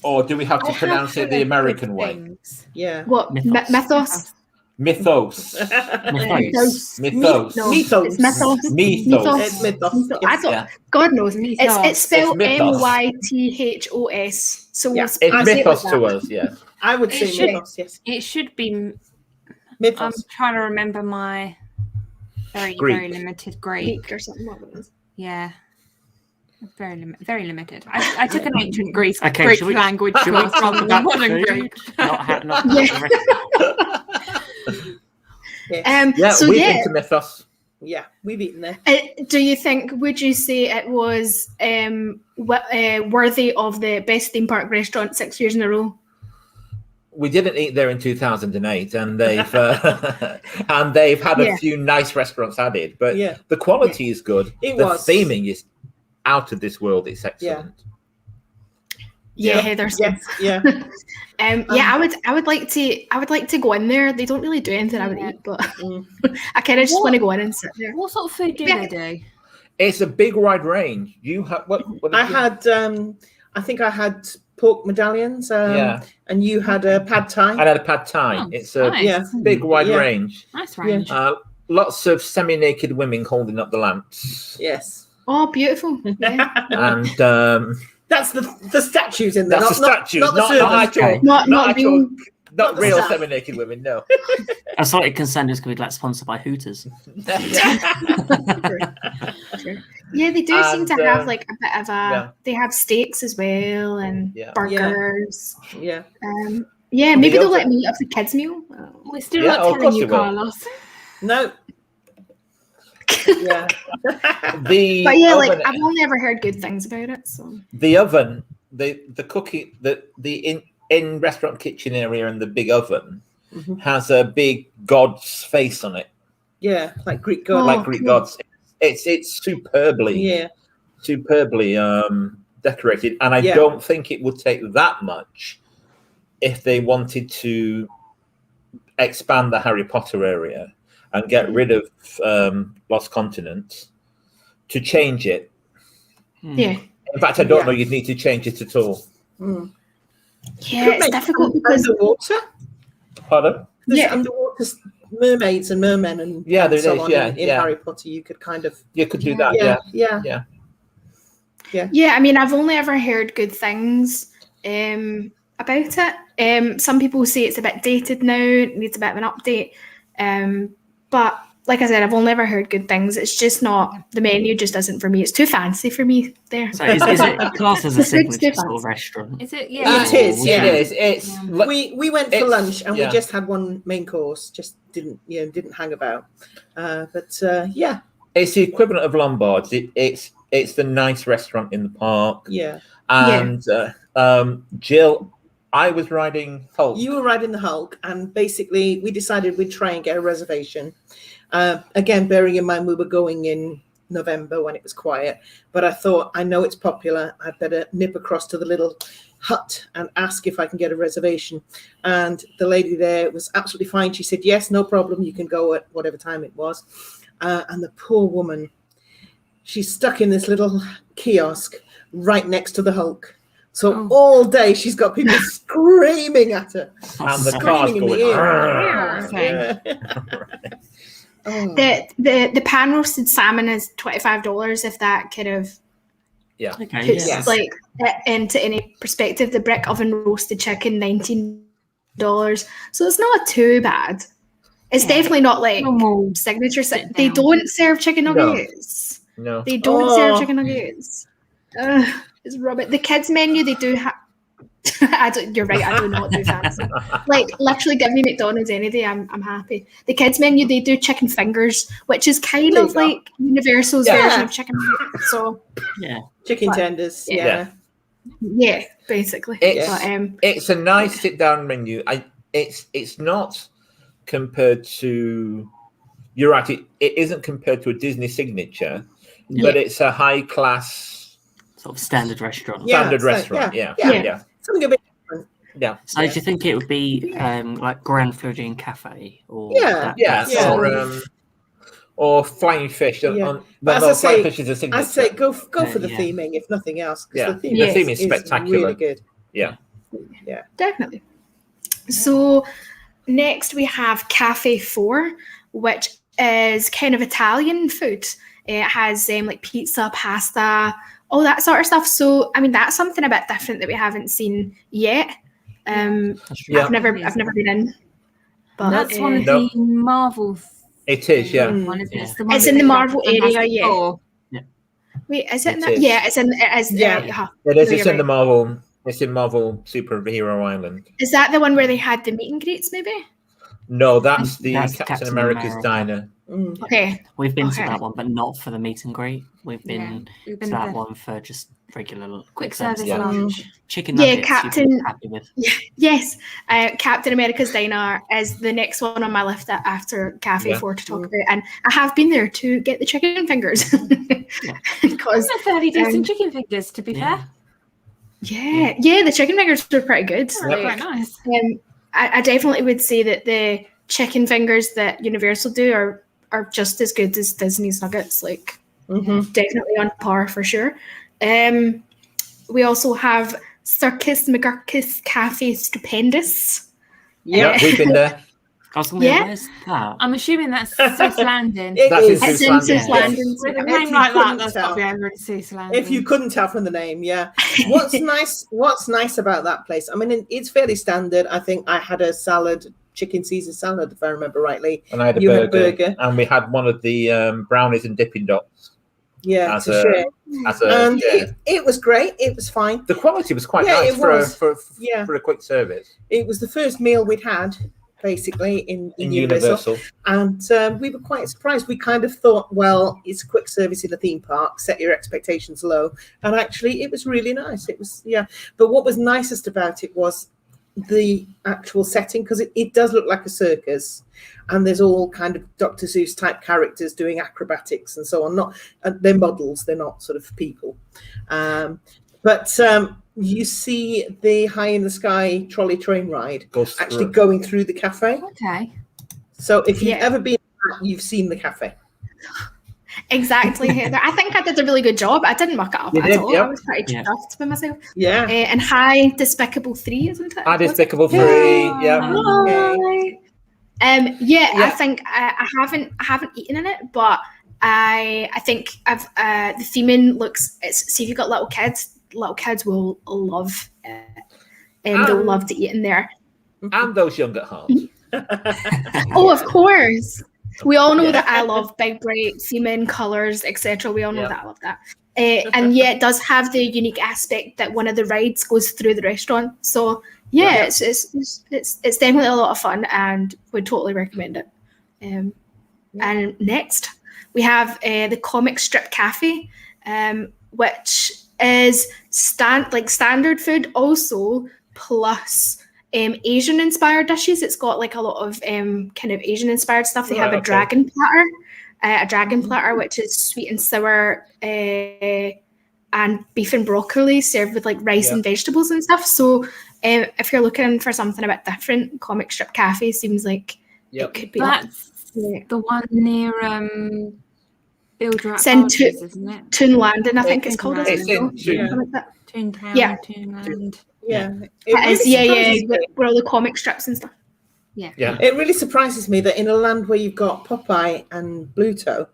E: Or do we have to pronounce it the American way?
D: Yeah.
A: What? Mythos?
E: Mythos.
A: Mythos.
D: Mythos.
A: It's Mythos.
D: It's Mythos.
A: I thought, God knows. It's spelled Mythos. So
E: it's Mythos to us, yes.
D: I would say Mythos, yes.
C: It should be
D: Mythos.
C: I'm trying to remember my very limited Greek
A: or something like that.
C: Yeah. Very limited. I took an ancient Greek language
B: should we
C: class rather than modern Greek.
E: We've been to Mythos.
D: Yeah, we've eaten there.
A: Would you say it was worthy of the best theme park restaurant 6 years in a row?
E: We didn't eat there in 2008, and they've had a few nice restaurants added, but the quality is good. The theming is out of this world. It's excellent.
A: Heather's I would like to go in there. They don't really do anything I would eat, but I kind of just want to go in and sit there.
C: What sort of food do they do?
E: It's a big wide range. You have what
D: I think I had pork medallions. And you had a pad thai.
E: I had a pad thai. It's a big wide range.
C: Nice range.
E: Lots of semi-naked women holding up the lamps.
D: Yes.
A: Oh, beautiful. Yeah.
E: And
D: that's the statues in there.
E: That's the statues, not real semi-naked women. No.
B: As far as concerned, it's going to be like sponsored by Hooters.
A: Yeah, they do seem to have like a bit of a. They have steaks as well and burgers.
D: Yeah.
A: Maybe they'll let me eat up the kids' meal.
C: We're still not telling you, Carlos.
D: No.
A: I've only ever heard good things about it. So
E: the oven, the cooking, the in restaurant kitchen area, and the big oven has a big god's face on it.
D: Yeah, like Greek gods.
E: Gods. It's superbly decorated, and I don't think it would take that much if they wanted to expand the Harry Potter area and get rid of Lost Continent to change it.
A: Yeah.
E: In fact, I don't know you'd need to change it at all.
A: Yeah, it's difficult because
D: underwater.
E: Pardon?
D: There's underwater mermaids and mermen and so on in Harry Potter. You could kind of
E: do that.
A: Yeah. I mean, I've only ever heard good things about it. Some people say it's a bit dated now. It needs a bit of an update. But like I said, I've only ever heard good things. It's just not, the menu just isn't for me. It's too fancy for me there.
B: So is it classed as a signature sort of restaurant?
C: Is it? Yeah.
D: It is.
E: It is. It's
D: we went for lunch and we just had one main course. Just didn't hang about. Yeah.
E: It's the equivalent of Lombard's. It's the nice restaurant in the park.
D: Yeah.
E: And Jill, I was riding Hulk.
D: You were riding the Hulk, and basically we decided we'd try and get a reservation. Again, bearing in mind we were going in November when it was quiet, but I thought, I know it's popular, I'd better nip across to the little hut and ask if I can get a reservation. And the lady there was absolutely fine. She said, yes, no problem, you can go at whatever time it was. And the poor woman, she's stuck in this little kiosk right next to the Hulk. So all day she's got people screaming at her.
E: And the car's
A: going. The pan roasted salmon is $25 if that kind of puts like into any perspective. The brick oven roasted chicken $19. So it's not too bad. It's definitely not like signature. They don't serve chicken nuggets.
E: No.
A: They don't serve chicken nuggets. It's rubbish. The kids menu, they do have. You're right. I don't know what they fancy. Like literally, give me McDonald's any day. I'm happy. The kids menu, they do chicken fingers, which is kind of like Universal's version of chicken nuggets. So
D: chicken tenders. Yeah,
A: basically.
E: It's a nice sit down menu. It's not compared to. You're right. It isn't compared to a Disney signature, but it's a high class.
B: Sort of standard restaurant.
E: Restaurant.
D: Something a bit different.
E: Yeah.
B: So do you think it would be like Grand Floridian Cafe or
E: or Flying Fish?
D: Flying Fish is a signature. I say go for the theming, if nothing else.
E: Yeah, the theme is spectacular.
D: Really good.
E: Yeah,
A: definitely. So next we have Cafe 4, which is kind of Italian food. It has like pizza, pasta, all that sort of stuff. So, I mean, that's something a bit different that we haven't seen yet. I've never been in. But
C: that's one of the Marvel.
E: It is,
C: one, isn't it?
A: It's in the Marvel area,
B: Yeah.
A: Wait, is it in that? Yeah, it's in.
E: It is. It's in the Marvel. It's in Marvel Superhero Island.
A: Is that the one where they had the meet and greets? Maybe.
E: No, that's Captain America's diner.
A: Okay.
B: We've been to that one, but not for the meet and greet. We've been to that one for just regular
C: quick service lunch.
B: Chicken nuggets.
A: Captain.
B: Happy with.
A: Yes, Captain America's Diner is the next one on my list after Cafe 4 to talk about, and I have been there to get the chicken fingers.
C: Because they're fairly decent chicken fingers, to be fair.
A: Yeah, the chicken fingers were pretty good.
C: They're quite nice.
A: I definitely would say that the chicken fingers that Universal do are just as good as Disney's nuggets. Like, definitely on par for sure. We also have Circus McGurkus Cafe Stupendous.
E: Yeah, we've been there.
B: Where's that?
C: I'm assuming that's Seuss Landing.
E: That's in
A: Seuss Landing.
C: With a name like that, that's got to be over in Seuss Landing.
D: If you couldn't tell from the name, What's nice about that place? I mean, it's fairly standard. I think I had a salad, chicken Caesar salad, if I remember rightly.
E: And I had a burger. And we had one of the brownies and Dippin' Dots.
D: Yeah, it was great. It was fine.
E: The quality was quite nice for a quick service.
D: It was the first meal we'd had, basically, in Universal. And we were quite surprised. We kind of thought, well, it's a quick service in a theme park, set your expectations low. And actually, it was really nice. It was, But what was nicest about it was the actual setting, because it does look like a circus, and there's all kind of Dr. Seuss type characters doing acrobatics and so on. They're models, they're not sort of people. But you see the high in the sky trolley train ride actually going through the cafe.
C: Okay.
D: So if you've ever been, you've seen the cafe.
A: Exactly, Heather. I think I did a really good job. I didn't muck it up at all. I was pretty chuffed with myself.
D: Yeah.
A: And High Despicable 3, isn't it?
E: High Despicable 3.
A: I think I haven't eaten in it, but I think I've the theming looks. See, if you've got little kids will love it, and they'll love to eat in there.
E: And those young at heart.
A: Oh, of course. We all know that I love big, bright, semen colours, etc. We all know that I love that. And yeah, it does have the unique aspect that one of the rides goes through the restaurant. So yeah, it's definitely a lot of fun, and would totally recommend it. And next we have the Comic Strip Cafe, which is standard food also, plus Asian inspired dishes. It's got like a lot of kind of Asian inspired stuff. They have a dragon platter, which is sweet and sour and beef and broccoli served with like rice and vegetables and stuff. So if you're looking for something a bit different, Comic Strip Cafe seems like it could be.
C: That's the one near
A: it's in Toon Landing, I think it's called.
C: It's
A: in
C: Toontown,
A: yeah.
C: Toonland.
D: Yeah.
A: Where all the comic strips and stuff.
C: Yeah.
D: It really surprises me that in a land where you've got Popeye and Bluto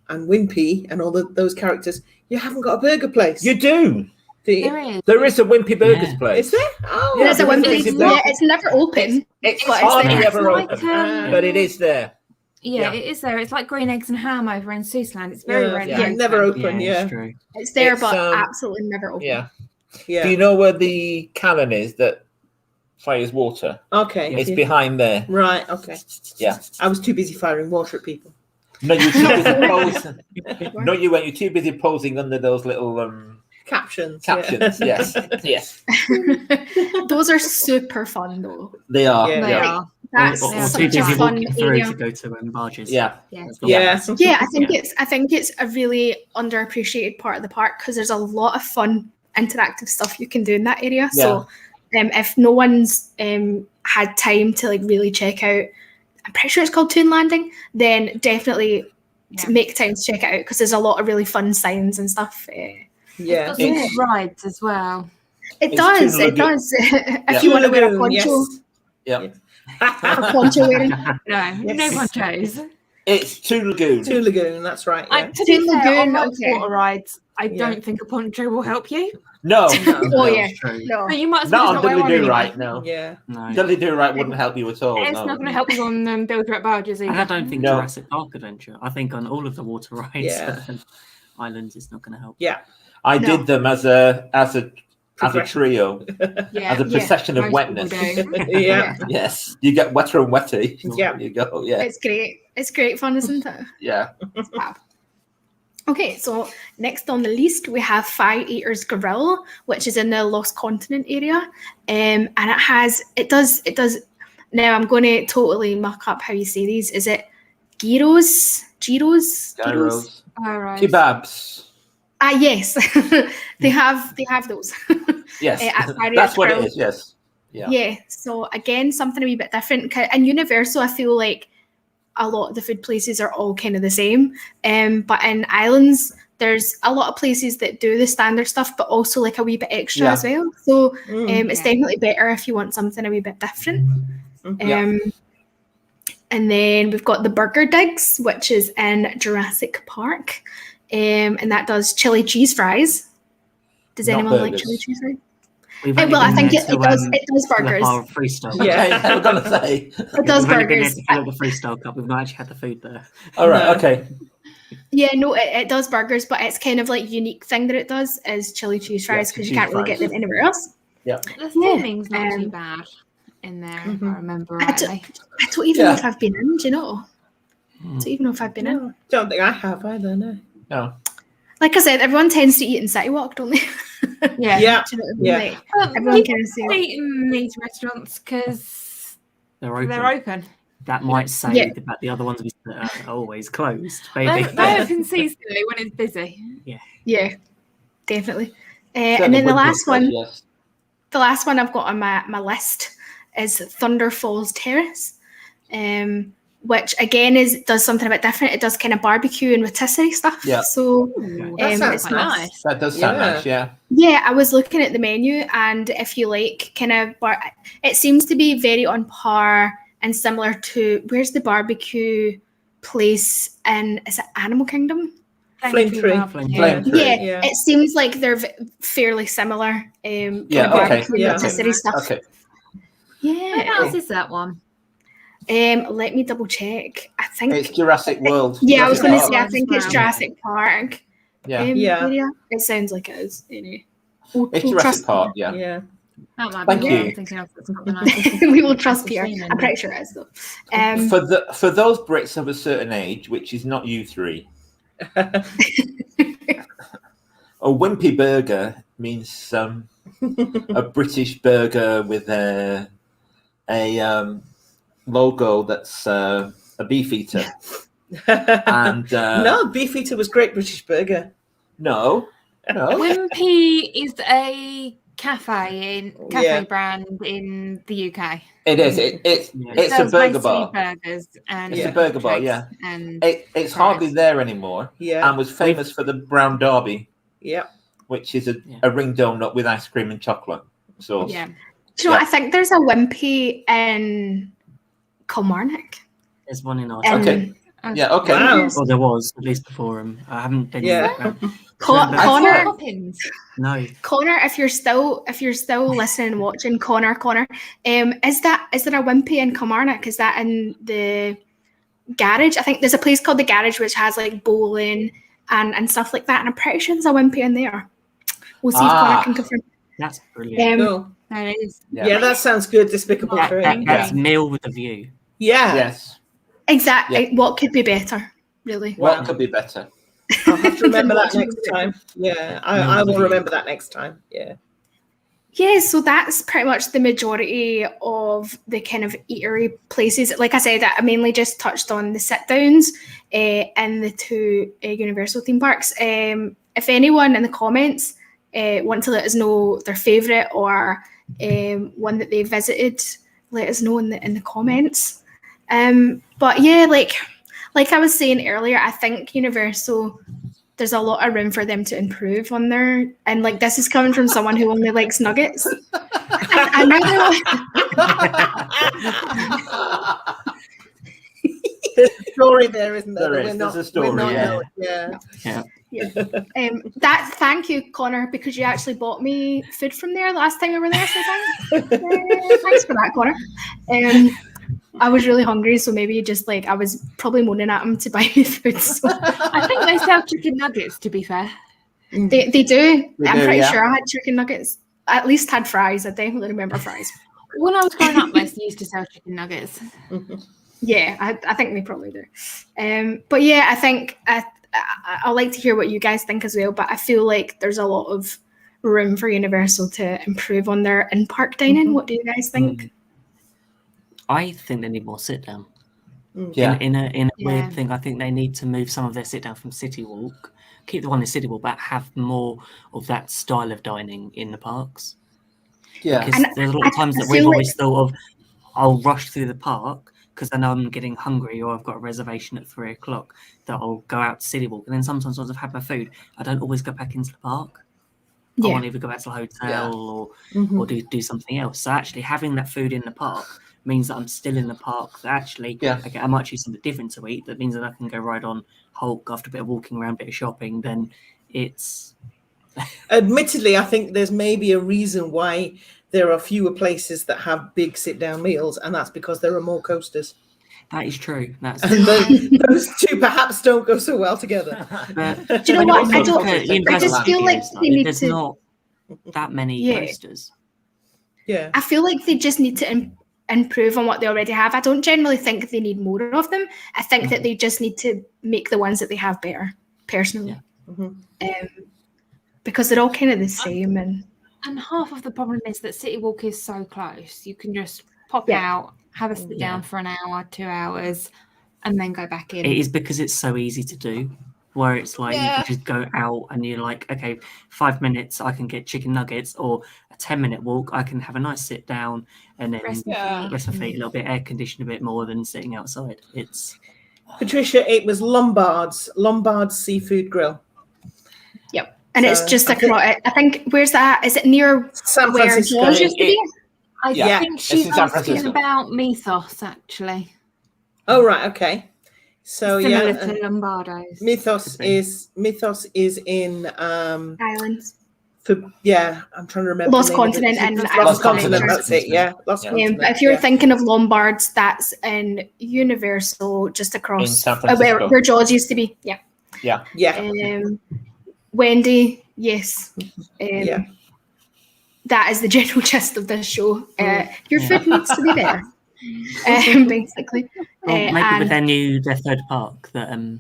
D: and Wimpy and all those characters, you haven't got a burger place.
E: You do.
D: There is
E: a Wimpy Burgers place.
D: Is there? Oh,
A: there's a Wimpy. It's never open.
E: It's hardly ever open, but it is there.
C: Yeah, it is there. It's like green eggs and ham over in Seussland. It's very rarely open.
D: Never open.
A: It's there, but absolutely never open.
E: Yeah. Do you know where the cannon is that fires water?
D: Okay.
E: It's behind there.
D: Right. Okay.
E: Yeah.
D: I was too busy firing water at people.
E: No, you're too busy posing. No, you weren't. You're too busy posing under those little
D: captions.
E: Yes. Yes.
A: Those are super fun, though.
E: They are.
C: They are.
A: That's such a fun area
B: to go to barges.
E: Yeah.
A: I think it's a really underappreciated part of the park because there's a lot of fun interactive stuff you can do in that area. So if no one's had time to like really check out, I'm pretty sure it's called Toon Landing, then definitely make time to check it out because there's a lot of really fun signs and stuff.
C: It's got some rides as well.
A: It does. If you want to wear a poncho. A poncho wearing.
C: No ponchos.
E: It's Toon Lagoon.
D: Toon Lagoon, that's right. Yeah.
C: Toon Lagoon, water rides. I don't think a poncho will help you.
E: No.
C: No. But you might as well
E: not on Diddly Do Right. No.
D: Yeah.
E: No. Diddly Do Right wouldn't help you at all.
C: It's not going to help you on Build Direct Barges either.
B: And I don't think Jurassic Park Adventure. I think on all of the water rides and islands, it's not going to help.
D: Yeah.
E: I did them as a trio, as a procession of wetness. Yes, you get wetter and wetter. You go. Yeah,
A: it's great. It's great fun, isn't it?
E: Yeah.
A: It's fab. Okay, so next on the list we have Fire Eater's Grill, which is in the Lost Continent area, and it does. Now I'm going to totally muck up how you say these. Is it gyros?
E: Kebabs.
A: Yes, they have those.
E: Yes, that's what it is. Yes.
A: Yeah. So again, something a wee bit different. And Universal, I feel like a lot of the food places are all kind of the same. But in islands, there's a lot of places that do the standard stuff, but also like a wee bit extra as well. So it's definitely better if you want something a wee bit different. And then we've got the Burger Digs, which is in Jurassic Park. And that does chili cheese fries. Does anyone like chili cheese fries? Well, I think it does burgers.
E: Yeah, I was going to say.
A: It does burgers.
B: The Freestyle Cup. We've not actually had the food there.
E: All right, okay.
A: Yeah, no, it does burgers, but it's kind of like unique thing that it does is chili cheese fries because you can't really get them anywhere else.
C: Yeah. The theming's not too bad in there, if I remember rightly.
A: I don't even know if I've been in, do you know? I don't even know if I've been in.
D: Don't think I have either, no.
E: No.
A: Like I said, everyone tends to eat in City Walk, don't they?
C: Yeah.
A: Do you know what I mean? Like, everyone can see
C: eat in these restaurants because they're open.
B: That might say about the other ones that are always closed. Maybe
C: they're open seasonally when it's busy.
A: Yeah, definitely. And then the last one I've got on my list is Thunder Falls Terrace. Which again does something a bit different. It does kind of barbecue and rotisserie stuff. Yeah. So
D: that sounds
A: it's
D: nice.
E: That does sound nice. Yeah.
A: Yeah, I was looking at the menu, and if you like, kind of it seems to be very on par and similar to where's the barbecue place in? Is it Animal Kingdom?
D: Flame Tree.
A: Yeah, it seems like they're fairly similar.
E: Rotisserie
A: stuff.
E: Okay.
A: Yeah.
C: What else is that one?
A: Let me double check. I think
E: it's Jurassic World.
A: Yeah, I was going to say,
C: Park.
A: I think it's Jurassic Park.
E: Yeah.
A: Area. It sounds like it is. Anyway.
E: It's Jurassic Park, yeah.
D: Yeah.
C: That might
E: Thank
C: be
E: you.
C: I'm thinking of something else.
A: We will trust Pierre. I'm pretty sure it is, though.
E: For those Brits of a certain age, which is not you three, a wimpy burger means a British burger with a logo that's a Beefeater. And
D: no, Beefeater was Great British Burger.
E: No.
C: Wimpy is a cafe brand in the UK.
E: It is. It's a burger bar.
C: Burgers and
E: it's a burger bar, yeah.
C: And
E: it's hardly there anymore.
D: Yeah.
E: And was famous for the brown derby.
D: Yeah.
E: Which is a ring donut with ice cream and chocolate sauce.
C: Yeah.
A: Do you know what? I think there's a Wimpy in Kilmarnock.
B: There's one in our
E: Okay. Yeah, okay.
D: Wow.
B: Well, there was, at least before him. I haven't been
A: Connor,
B: no.
A: Connor, if you're still listening and watching, Connor, is there a Wimpy in Kilmarnock? Is that in the garage? I think there's a place called the Garage which has like bowling and stuff like that, and I'm pretty sure there's a Wimpy in there. We'll see if Connor can confirm.
B: That's brilliant.
D: Cool.
C: That is.
D: Yeah, that sounds good. Despicable Me.
B: That's meal with a view.
D: Yeah.
E: Yes.
A: Exactly. Yeah. What could be better, really?
E: What could be better?
D: I'll have to remember that next time. Yeah, I will remember that next time. Yeah.
A: Yeah, so that's pretty much the majority of the kind of eatery places. Like I said, I mainly just touched on the sit-downs in the two Universal theme parks. If anyone in the comments want to let us know their favourite or one that they visited, let us know in the comments. But yeah, like I was saying earlier, I think Universal, there's a lot of room for them to improve on their, and like this is coming from someone who only likes nuggets. And
D: there's a story there, isn't there?
E: There's a story,
D: yeah.
A: Thank you, Connor, because you actually bought me food from there last time we were there. So thanks for that, Connor. I was really hungry, so maybe just like I was probably moaning at him to buy me food. So.
C: I think they sell chicken nuggets, to be fair.
A: They do. I'm pretty sure I had chicken nuggets. I at least had fries. I definitely remember fries.
C: When I was growing up, they used to sell chicken nuggets.
A: Yeah, I think they probably do. But yeah, I think I like to hear what you guys think as well. But I feel like there's a lot of room for Universal to improve on their in-park dining. What do you guys think?
B: I think they need more sit down.
E: Yeah.
B: In a weird thing, I think they need to move some of their sit down from City Walk, keep the one in City Walk, but have more of that style of dining in the parks. Yeah, because there's a lot of times that we've always thought of, I'll rush through the park because I know I'm getting hungry or I've got a reservation at 3:00 that I'll go out to City Walk, and then sometimes once I've had my food, I don't always go back into the park. I want to either go back to the hotel or do something else. So actually having that food in the park means that I'm still in the park, that actually okay, I might choose something different to eat. That means that I can go ride on Hulk after a bit of walking around, a bit of shopping. Then it's...
D: Admittedly, I think there's maybe a reason why there are fewer places that have big sit-down meals, and that's because there are more coasters.
B: That is true.
D: And those two perhaps don't go so well together.
A: But, do you know what? I just feel like they need
B: there's not that many coasters.
D: Yeah.
A: I feel like they just need to improve on what they already have. I don't generally think they need more of them. I think that they just need to make the ones that they have better, personally. Because they're all kind of the same. And
C: half of the problem is that City Walk is so close. You can just pop out, have a sit down for an hour, 2 hours, and then go back in.
B: It is because it's so easy to do, where it's like you can just go out and you're like, okay, 5 minutes, I can get chicken nuggets, or a 10-minute walk, I can have a nice sit down and then rest my feet a little bit, air conditioned a bit more than sitting outside. It's
D: Patricia, it was Lombard's Seafood Grill.
A: Yep. And so, it's just I think, where's that? Is it near
D: San Francisco?
A: Where used to be?
C: I think she's asking about Mythos, actually.
D: Oh, right. Okay. So
C: similar to Lombardo's.
D: Mythos is in
A: Islands.
D: I'm trying to remember.
A: Lost Continent and
D: Lost Continent. That's it. Yeah, Lost Continent.
A: But if you're thinking of Lombards, that's in Universal, just across
E: in San Francisco,
A: where Jaws used to be.
D: Yeah.
A: Wendy, yes. That is the general gist of this show. Your food needs to be there, basically.
B: Well, maybe with their third park that.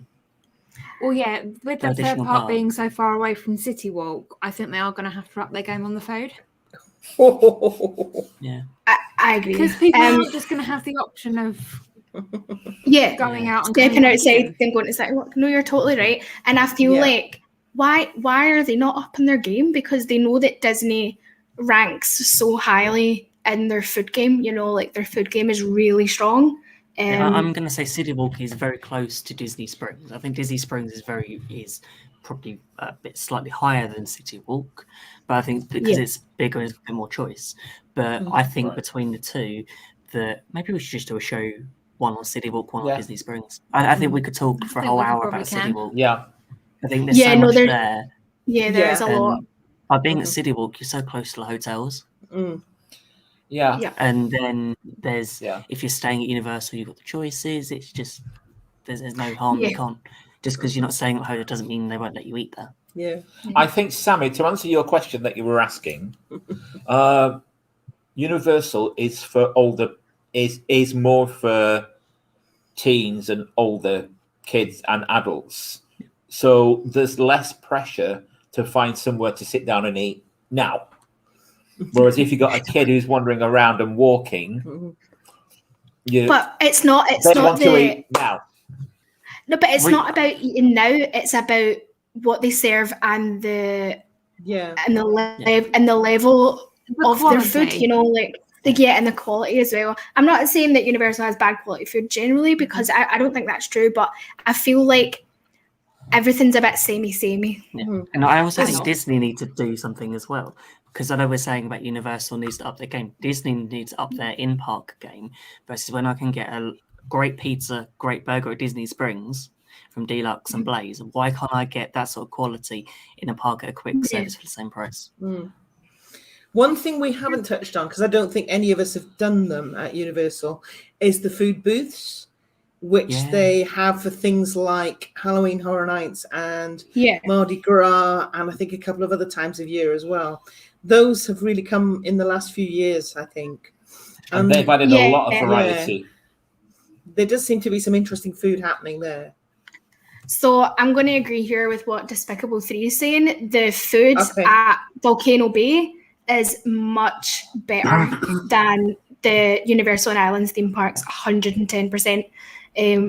C: Well, yeah, with the third park being so far away from City Walk, I think they are going to have to up their game on the food.
B: Yeah,
A: I agree.
C: Because people aren't just going to have the option of going out and
A: stepping outside and going to City Walk. No, you're totally right. And I feel like why are they not up in their game? Because they know that Disney ranks so highly in their food game. You know, like their food game is really strong.
B: I'm going to say City Walk is very close to Disney Springs. I think Disney Springs is probably a bit slightly higher than City Walk, but I think because it's bigger, there's a bit more choice. But I think between the two, that maybe we should just do a show, one on City Walk, one on Disney Springs. I think we could talk for a whole hour about City Walk.
E: Yeah.
B: I think there's so much there.
A: Yeah, there's a lot.
B: By being at City Walk, you're so close to the hotels.
E: Yeah.
B: And then there's if you're staying at Universal, you've got the choices. It's just there's no harm. You can't just because you're not staying at hotel doesn't mean they won't let you eat there.
D: Yeah.
E: I think, Sammy, to answer your question that you were asking, Universal is for older is more for teens and older kids and adults. So there's less pressure to find somewhere to sit down and eat now. Whereas if you got a kid who's wandering around and walking,
A: but it's not. It's not
E: want to eat now.
A: No, but it's not about eating now. It's about what they serve and the level of their food. You know, like and the quality as well. I'm not saying that Universal has bad quality food generally because I don't think that's true. But I feel like everything's a bit samey.
B: Yeah. And I also think Disney needs to do something as well. Because I know we're saying about Universal needs to up their game. Disney needs to up their in-park game versus when I can get a great pizza, great burger at Disney Springs from Deluxe and Blaze. Why can't I get that sort of quality in a park at a quick service for the same price?
D: One thing we haven't touched on, because I don't think any of us have done them at Universal, is the food booths, which they have for things like Halloween Horror Nights and Mardi Gras, and I think a couple of other times of year as well. Those have really come in the last few years, I think.
E: And they've added a lot of variety.
D: There does seem to be some interesting food happening there.
A: So I'm going to agree here with what Despicable 3 is saying. The food at Volcano Bay is much better than the Universal and Islands theme parks, 110%.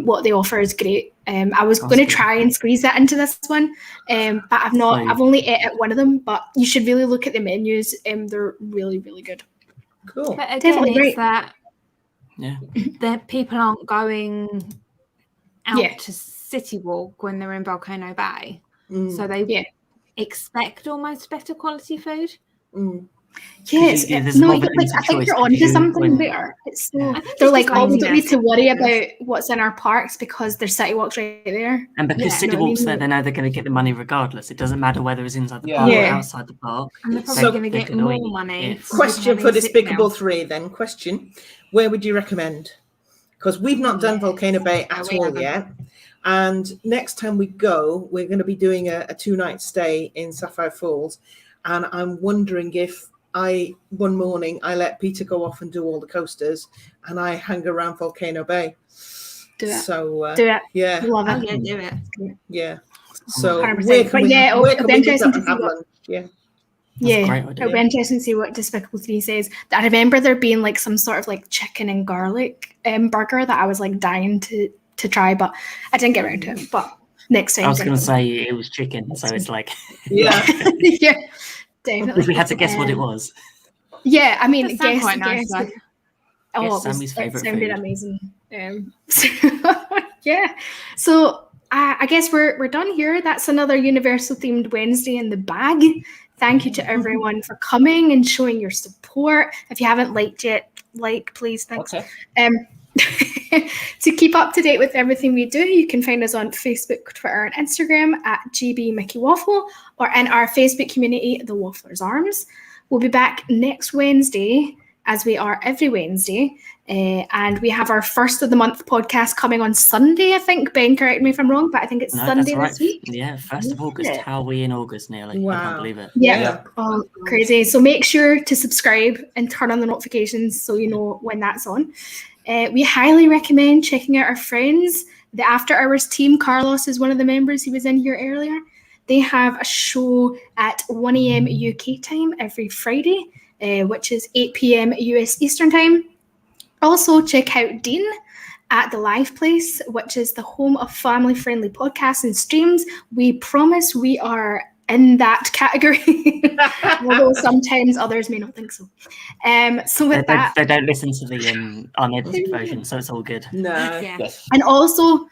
A: What they offer is great. I was going to try and squeeze that into this one, but I've not. I've only ate at one of them, but you should really look at the menus. They're really, really good.
D: Cool.
C: But again, it's that that people aren't going out to City Walk when they're in Volcano Bay, so they expect almost better quality food.
A: Yes, I think you're onto something there. It's so they're like, oh, we don't need to worry about what's in our parks because there's City Walks right there.
B: And because City Walk's there, they know they're going to get the money regardless. It doesn't matter whether it's inside the park or outside the park.
C: And they're probably going to get more money.
D: Question for Despicable 3 then. Question: where would you recommend? Because we've not done Volcano Bay at all yet. And next time we go, we're going to be doing a 2-night stay in Sapphire Falls. And I'm wondering if one morning I let Peter go off and do all the coasters and I hang around Volcano Bay.
A: Do it.
D: So
A: do it.
D: Yeah.
A: Love it.
C: Yeah, do it.
D: Yeah. So
A: 100%.
D: where can we
A: interesting
D: to have lunch?
A: Yeah, it'll be interesting to see what Despicable 3 says. I remember there being like some sort of like chicken and garlic burger that I was like dying to try, but I didn't get around to it. But next time.
B: I was going to say it was chicken, so it's like
D: yeah.
A: Definitely.
B: If we had to guess what it was.
A: Yeah, I mean, guess.
C: Nice,
B: Sammy's favourite food.
A: It sounded amazing. So I guess we're done here. That's another Universal themed Wednesday in the bag. Thank you to everyone for coming and showing your support. If you haven't liked yet, please. Thanks.
E: Okay.
A: To keep up to date with everything we do, you can find us on Facebook, Twitter, and Instagram at GB Mickey Waffle, or in our Facebook community, the Wafflers Arms. We'll be back next Wednesday, as we are every Wednesday. And we have our first of the month podcast coming on Sunday, I think. Ben, correct me if I'm wrong, but I think it's Sunday this week.
B: Yeah, 1st of August. How are we in August nearly? Wow. I can't believe it.
A: Yeah. Oh, crazy. So make sure to subscribe and turn on the notifications so you know when that's on. We highly recommend checking out our friends. The After Hours team, Carlos is one of the members. He was in here earlier. They have a show at 1 a.m. UK time every Friday, which is 8 p.m. US Eastern time. Also, check out Dean at The Live Place, which is the home of family-friendly podcasts and streams. We promise we are in that category, although sometimes others may not think so. So with that...
B: They don't listen to the unedited version, so it's all good.
D: No.
C: Yeah.
D: Yes.
A: And also,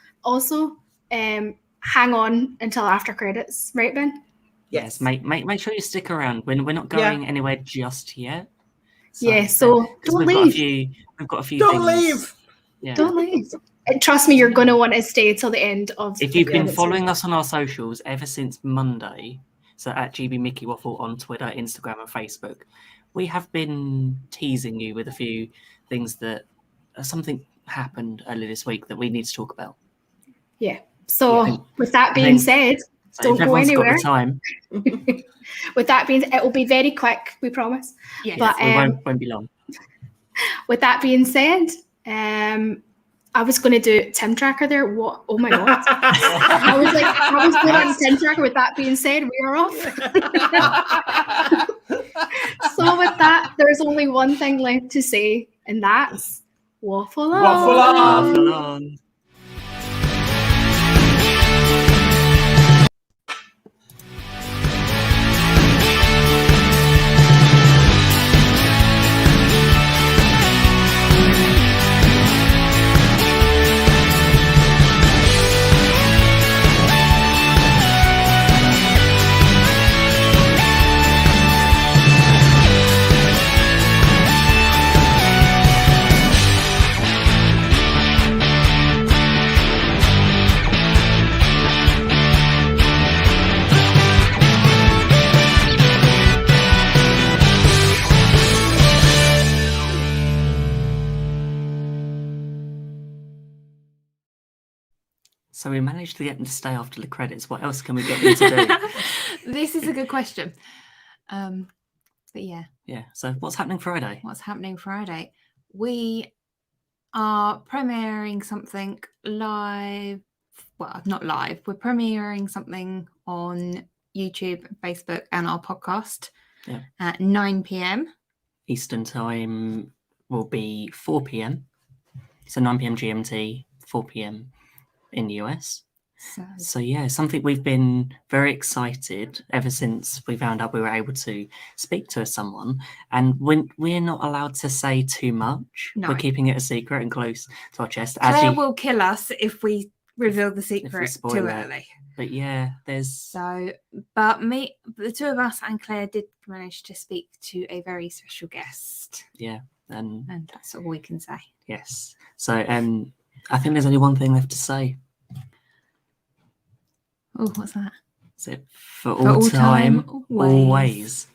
A: hang on until after credits, right, Ben?
B: Yes. Make sure you stick around. We're not going anywhere just yet.
A: So don't leave.
B: We've got a few
D: Don't
B: things.
D: Leave.
B: Yeah.
A: Don't leave. Trust me, you're going to want to stay till the end of.
B: If you've been following us on our socials ever since Monday, so at GB Mickey Waffle on Twitter, Instagram, and Facebook, we have been teasing you with a few things that something happened earlier this week that we need to talk about.
A: Yeah. So with that being said, don't go anywhere.
B: Got the time.
A: With that being said, it will be very quick, we promise.
C: Yeah.
A: But
B: we won't be long.
A: With that being said, I was going to do Tim Tracker there. What? Oh my God. I was going on Tim Tracker. With that being said, we are off. So with that, there's only one thing left to say, and that's waffle on.
D: Waffle on.
B: Waffle on. So we managed to get them to stay after the credits. What else can we get them to
C: do? This is a good question. But yeah.
B: Yeah. So what's happening Friday?
C: We are premiering something live. Well, not live. We're premiering something on YouTube, Facebook, and our podcast at 9 p.m.
B: Eastern time will be 4 p.m. So 9 p.m. GMT, 4 p.m. in the US. So yeah, something we've been very excited ever since we found out we were able to speak to someone, and we're not allowed to say too much. No. We're keeping it a secret and close to our chest.
C: Claire will kill us if we reveal the secret too early.
B: But yeah,
C: but the two of us and Claire did manage to speak to a very special guest.
B: Yeah, and
C: that's all we can say.
B: Yes. So I think there's only one thing left to say.
C: Oh, what's that?
B: Is it for all time, always.